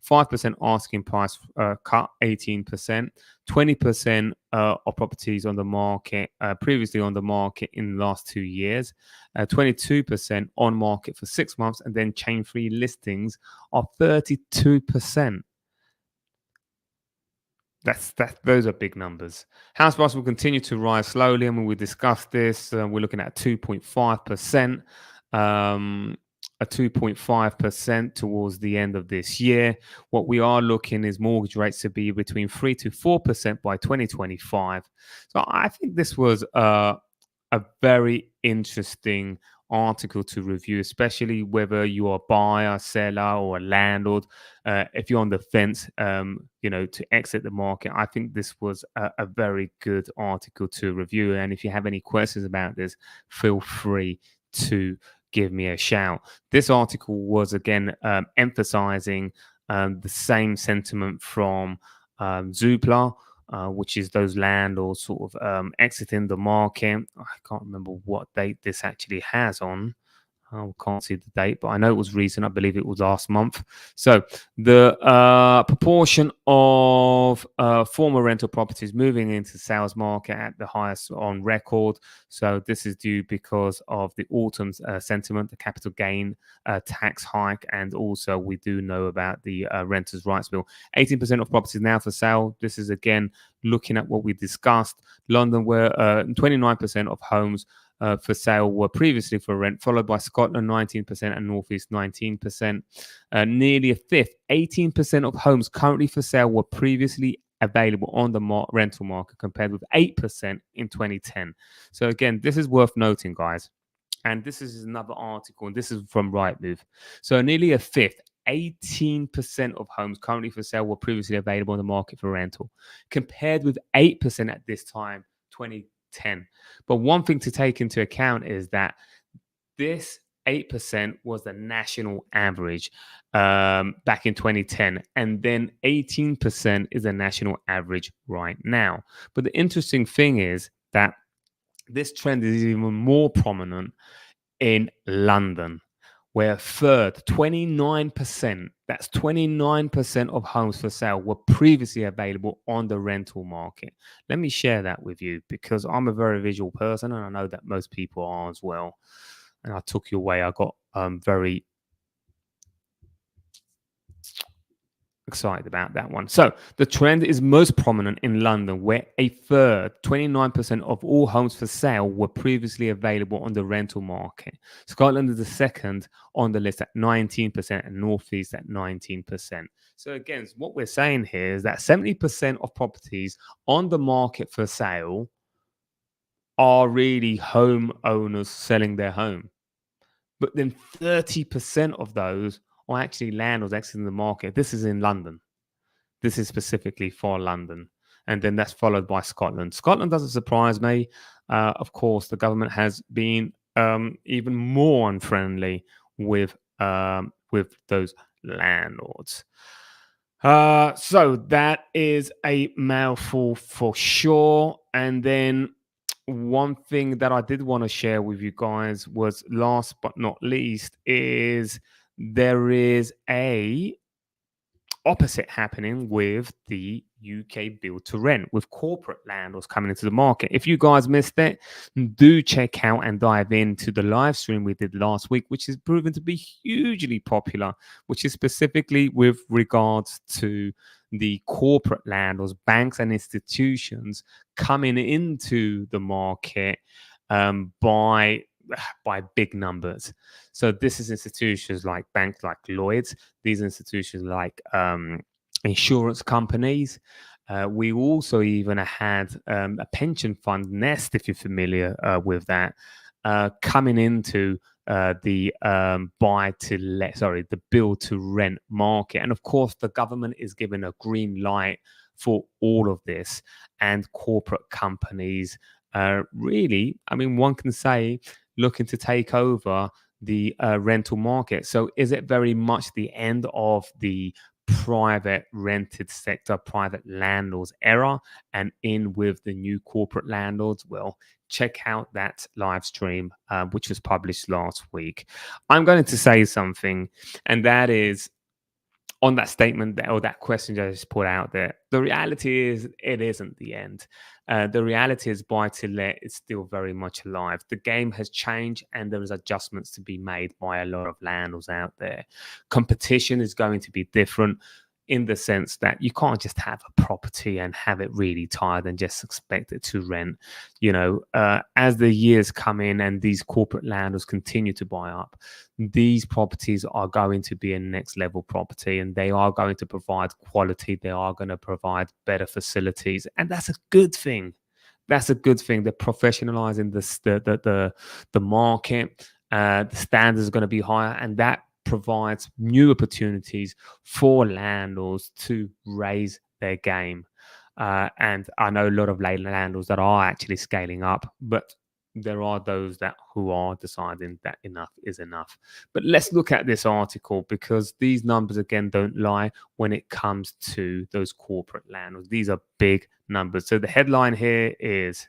5% asking price cut, 18%. 20% of properties on the market, previously on the market in the last 2 years. 22% on market for 6 months, and then chain-free listings are 32%. Those are big numbers. House price will continue to rise slowly. I mean, we discussed this. We're looking at 2.5%, a 2.5% towards the end of this year. What we are looking is mortgage rates to be between 3 to 4% by 2025. So I think this was a very interesting article to review, especially whether you are a buyer, seller, or a landlord. If you're on the fence, to exit the market, I think this was a very good article to review. And if you have any questions about this, feel free to give me a shout. This article was again emphasizing the same sentiment from Zoopla, which is those landlords sort of exiting the market. I can't remember what date this actually has on. I can't see the date, but I know it was recent. I believe it was last month. So the proportion of former rental properties moving into sales market at the highest on record. So this is due because of the autumn's sentiment, the capital gain tax hike, and also we do know about the renters' rights bill. 18% of properties now for sale. This is again looking at what we discussed. London, where 29% of homes for sale were previously for rent, followed by Scotland 19% and Northeast 19%. Nearly a fifth, 18% of homes currently for sale were previously available on the rental market, compared with 8% in 2010. So again, this is worth noting, guys. And this is another article, and this is from Rightmove. So nearly a fifth, 18% of homes currently for sale were previously available on the market for rental, compared with 8% at this time, 2010. But one thing to take into account is that this 8% was the national average back in 2010, and then 18% is the national average right now. But the interesting thing is that this trend is even more prominent in London, where a third, 29%, that's 29% of homes for sale were previously available on the rental market. Let me share that with you because I'm a very visual person and I know that most people are as well. And I took you away. I got very excited about that one. So the trend is most prominent in London, where a third, 29% of all homes for sale were previously available on the rental market. Scotland is the second on the list at 19% and Northeast at 19%. So again, what we're saying here is that 70% of properties on the market for sale are really homeowners selling their home. But then 30% of those are actually landlords exiting the market. This is in London. This is specifically for London. And then that's followed by Scotland. Scotland doesn't surprise me. Of course, the government has been even more unfriendly with those landlords. So that is a mouthful for sure. And then one thing that I did want to share with you guys was last but not least is there is a opposite happening with the UK build to rent with corporate landlords coming into the market. If you guys missed it, do check out and dive into the live stream we did last week, which has proven to be hugely popular, which is specifically with regards to the corporate landlords, banks and institutions coming into the market by big numbers. So this is institutions like banks like Lloyd's, these institutions like insurance companies. We also even had a pension fund, Nest, if you're familiar with that, coming into the the build to rent market. And of course, the government is given a green light for all of this, and corporate companies really, I mean, one can say, looking to take over the rental market. So, is it very much the end of the private rented sector, private landlords era, and in with the new corporate landlords? Well, check out that live stream, which was published last week. I'm going to say something, and that is on that statement or that question that I just put out there. The reality is it isn't the end. The reality is buy to let is still very much alive. The game has changed and there is adjustments to be made by a lot of landlords out there. Competition is going to be different in the sense that you can't just have a property and have it really tired and just expect it to rent. As the years come in and these corporate landlords continue to buy up, these properties are going to be a next level property, and they are going to provide quality. They are going to provide better facilities, and that's a good thing. That's a good thing. They're professionalizing the market. The standards are going to be higher, and that provides new opportunities for landlords to raise their game. And I know a lot of landlords that are actually scaling up, but there are those that who are deciding that enough is enough. But let's look at this article, because these numbers again don't lie when it comes to those corporate landlords. These are big numbers. So the headline here is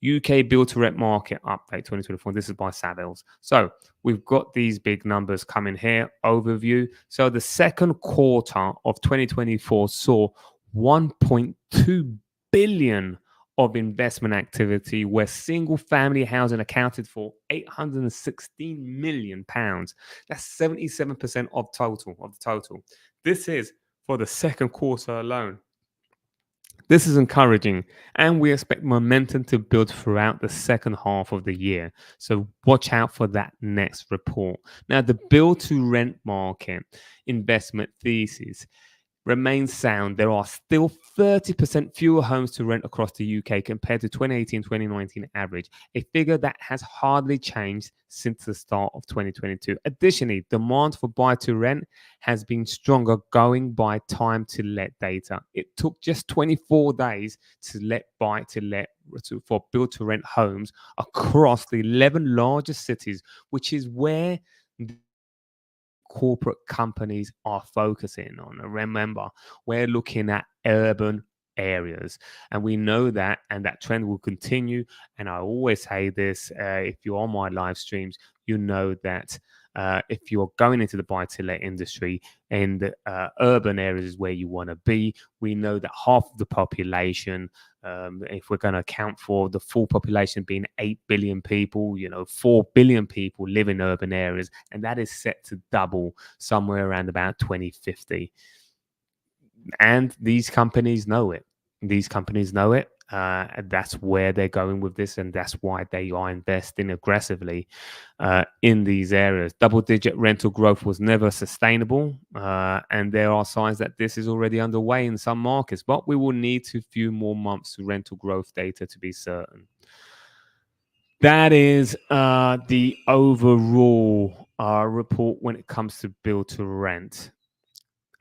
UK build to rent market update 2024. This is by Savills. So we've got these big numbers coming here. Overview. So the second quarter of 2024 saw 1.2 billion of investment activity, where single family housing accounted for 816 million pounds. That's 77% of the total. This is for the second quarter alone. This is encouraging, and we expect momentum to build throughout the second half of the year. So watch out for that next report. Now, the build to rent market investment thesis remains sound. There are still 30% fewer homes to rent across the UK compared to 2018-2019 average, a figure that has hardly changed since the start of 2022. Additionally, demand for buy to rent has been stronger going by time to let data. It took just 24 days to let for build to rent homes across the 11 largest cities, which is where corporate companies are focusing on. And remember, we're looking at urban areas, and we know that, and that trend will continue. And I always say this, if you're on my live streams, you know that if you're going into the buy-to-let industry in the urban areas is where you want to be. We know that half of the population, if we're going to account for the full population being 8 billion people, 4 billion people live in urban areas, and that is set to double somewhere around about 2050. And these companies know it. That's where they're going with this, and that's why they are investing aggressively in these areas. Double-digit rental growth was never sustainable, and there are signs that this is already underway in some markets, but we will need a few more months of rental growth data to be certain. That is the overall report when it comes to build to rent.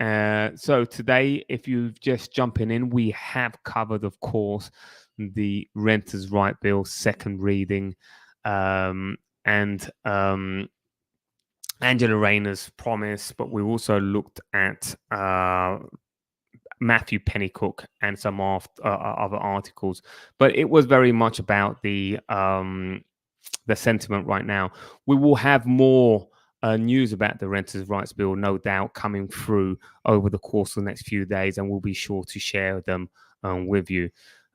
So today, if you're just jumping in, we have covered, of course, the Renters' Right Bill second reading, and Angela Rayner's promise, but we also looked at Matthew Pennycook and some other articles. But it was very much about the sentiment right now. We will have more news about the Renters' Rights Bill, no doubt, coming through over the course of the next few days, and we'll be sure to share them with you.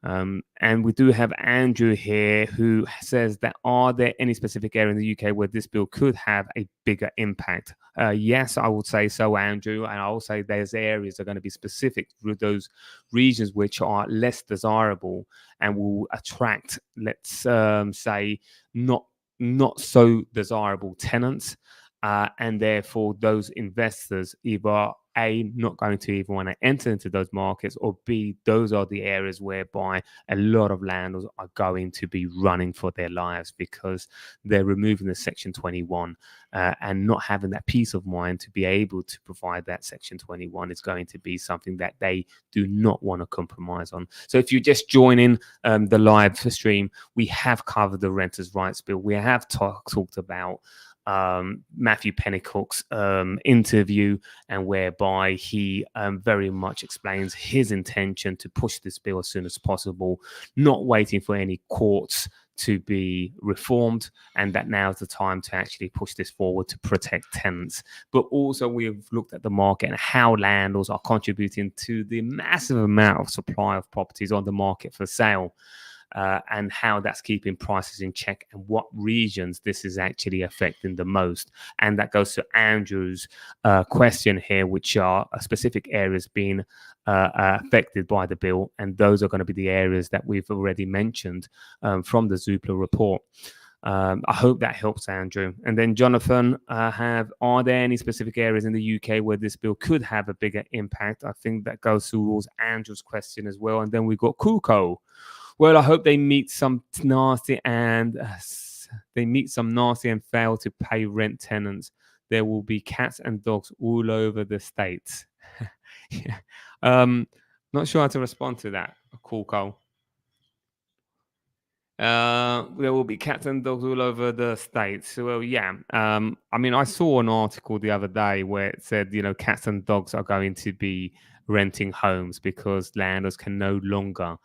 And we do have Andrew here who says that are there any specific area in the UK where this bill could have a bigger impact? Yes, I would say so, Andrew. And I'll say there's areas that are going to be specific through those regions which are less desirable and will attract, let's say, not so desirable tenants. And therefore, those investors either A, not going to even want to enter into those markets, or B, those are the areas whereby a lot of landlords are going to be running for their lives because they're removing the Section 21 and not having that peace of mind to be able to provide that Section 21 is going to be something that they do not want to compromise on. So if you just join in the live stream, we have covered the Renters' Rights Bill. We have talked about Matthew Pennycook's interview, and whereby he very much explains his intention to push this bill as soon as possible, not waiting for any courts to be reformed, and that now's the time to actually push this forward to protect tenants. But also we've looked at the market and how landlords are contributing to the massive amount of supply of properties on the market for sale. And how that's keeping prices in check and what regions this is actually affecting the most. And that goes to Andrew's question here, which are specific areas being affected by the bill. And those are going to be the areas that we've already mentioned from the Zoopla report. I hope that helps, Andrew. And then Jonathan, are there any specific areas in the UK where this bill could have a bigger impact? I think that goes towards Andrew's question as well. And then we've got Kuko. Well, I hope they meet some nasty and fail to pay rent tenants. There will be cats and dogs all over the states. Yeah. Not sure how to respond to that. Cool, Cole. There will be cats and dogs all over the states. Well, yeah. I mean, I saw an article the other day where it said, cats and dogs are going to be renting homes because landlords can no longer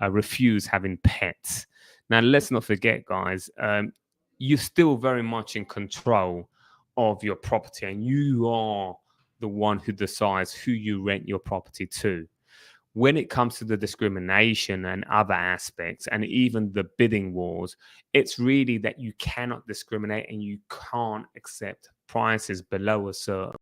refuse having pets. Now, let's not forget, guys, you're still very much in control of your property, and you are the one who decides who you rent your property to. When it comes to the discrimination and other aspects, and even the bidding wars, it's really that you cannot discriminate and you can't accept prices below a certain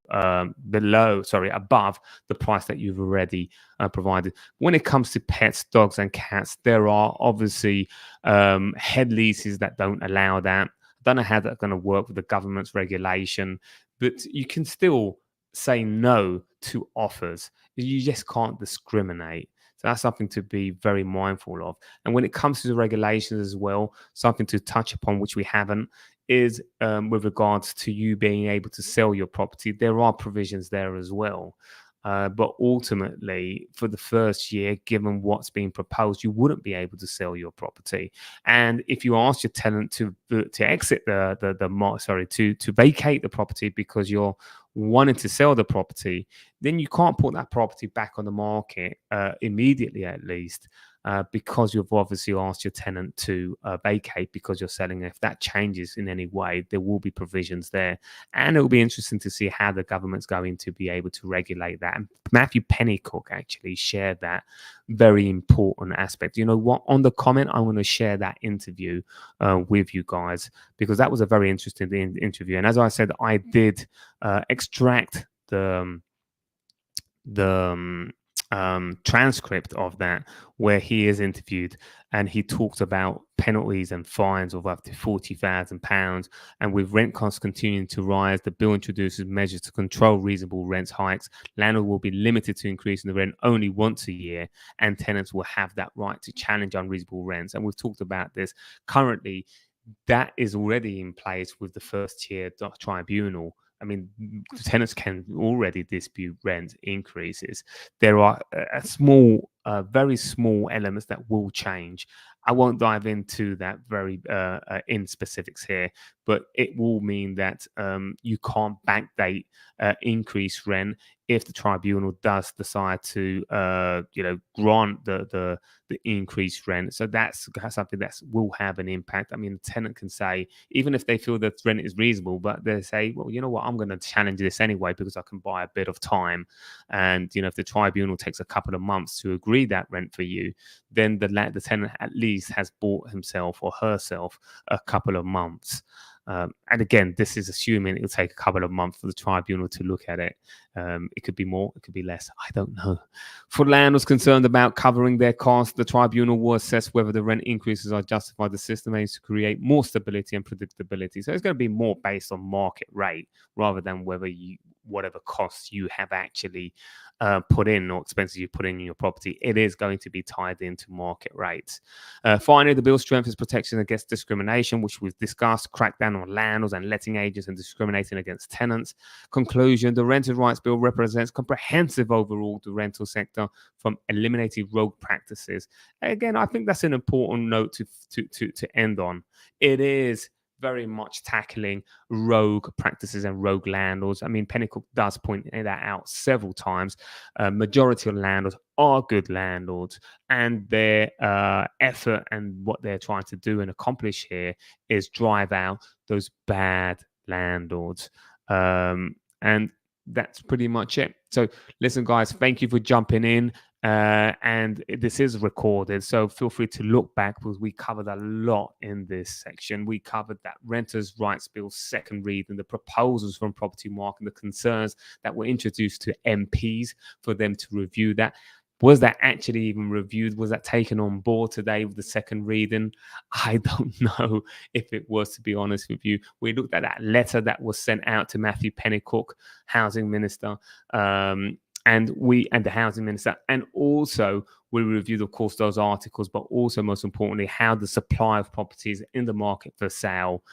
above the price that you've already provided. When it comes to pets, dogs and cats, there are obviously head leases that don't allow that. I don't know how that's going to work with the government's regulation, but you can still say no to offers. You just can't discriminate. So that's something to be very mindful of. And when it comes to the regulations as well, something to touch upon, which we haven't, is with regards to you being able to sell your property. There are provisions there as well. But ultimately, for the first year, given what's being proposed, you wouldn't be able to sell your property. And if you ask your tenant to exit to vacate the property because you're wanting to sell the property, then you can't put that property back on the market immediately, at least. Because you've obviously asked your tenant to vacate because you're selling. If that changes in any way, there will be provisions there. And it will be interesting to see how the government's going to be able to regulate that. And Matthew Pennycook actually shared that very important aspect. You know what? On the comment, I want to share that interview with you guys, because that was a very interesting interview. And as I said, I did extract the transcript of that where he is interviewed and he talks about penalties and fines of up to £40,000. And with rent costs continuing to rise, the bill introduces measures to control reasonable rent hikes. Landlord will be limited to increasing the rent only once a year, and tenants will have that right to challenge unreasonable rents. And we've talked about this currently. That is already in place with the first tier tribunal. I mean, tenants can already dispute rent increases. There are very small elements that will change. I won't dive into that very in specifics here, but it will mean that you can't backdate increased rent if the tribunal does decide to, grant the increased rent. So that's something that will have an impact. I mean, the tenant can say, even if they feel that rent is reasonable, but they say, well, you know what, I'm going to challenge this anyway because I can buy a bit of time. And, if the tribunal takes a couple of months to agree that rent for you, then the tenant at least has bought himself or herself a couple of months. And again, this is assuming it'll take a couple of months for the tribunal to look at it. It could be more, it could be less. I don't know. For landlords concerned about covering their costs, the tribunal will assess whether the rent increases are justified. The system aims to create more stability and predictability. So it's going to be more based on market rate rather than whatever costs you have actually put in or expenses you put in your property. It is going to be tied into market rates. Finally, the bill strengthens protection against discrimination, which we've discussed, crackdown on landlords and letting agents and discriminating against tenants. Conclusion, the Renters' Rights Bill represents comprehensive overall the rental sector from eliminating rogue practices. Again, I think that's an important note to end on. It is very much tackling rogue practices and rogue landlords. I mean, Pennycook does point that out several times. Majority of landlords are good landlords, and their effort and what they're trying to do and accomplish here is drive out those bad landlords. And that's pretty much it. So, listen, guys, thank you for jumping in. And this is recorded, so feel free to look back because we covered a lot in this section. We covered that Renters' Rights Bill second read and the proposals from Property Market and the concerns that were introduced to MPs for them to review that. Was that actually even reviewed? Was that taken on board today with the second reading? I don't know if it was, to be honest with you. We looked at that letter that was sent out to Matthew Pennycook, Housing Minister, and the Housing Minister, and also we reviewed, of course, those articles, but also, most importantly, how the supply of properties in the market for sale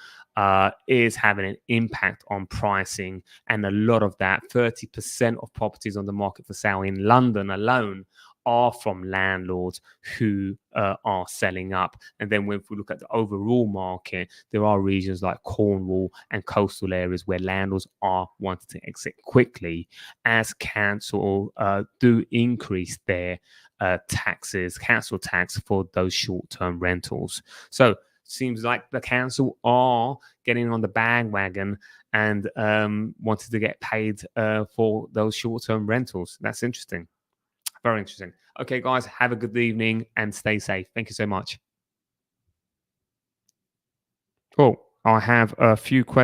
is having an impact on pricing. And a lot of that, 30% of properties on the market for sale in London alone, are from landlords who are selling up. And then when we look at the overall market, there are regions like Cornwall and coastal areas where landlords are wanting to exit quickly as council do increase their council tax for those short-term rentals. So seems like the council are getting on the bandwagon and wanted to get paid for those short-term rentals. That's interesting. Very interesting. Okay, guys, have a good evening and stay safe. Thank you so much. Cool. I have a few questions.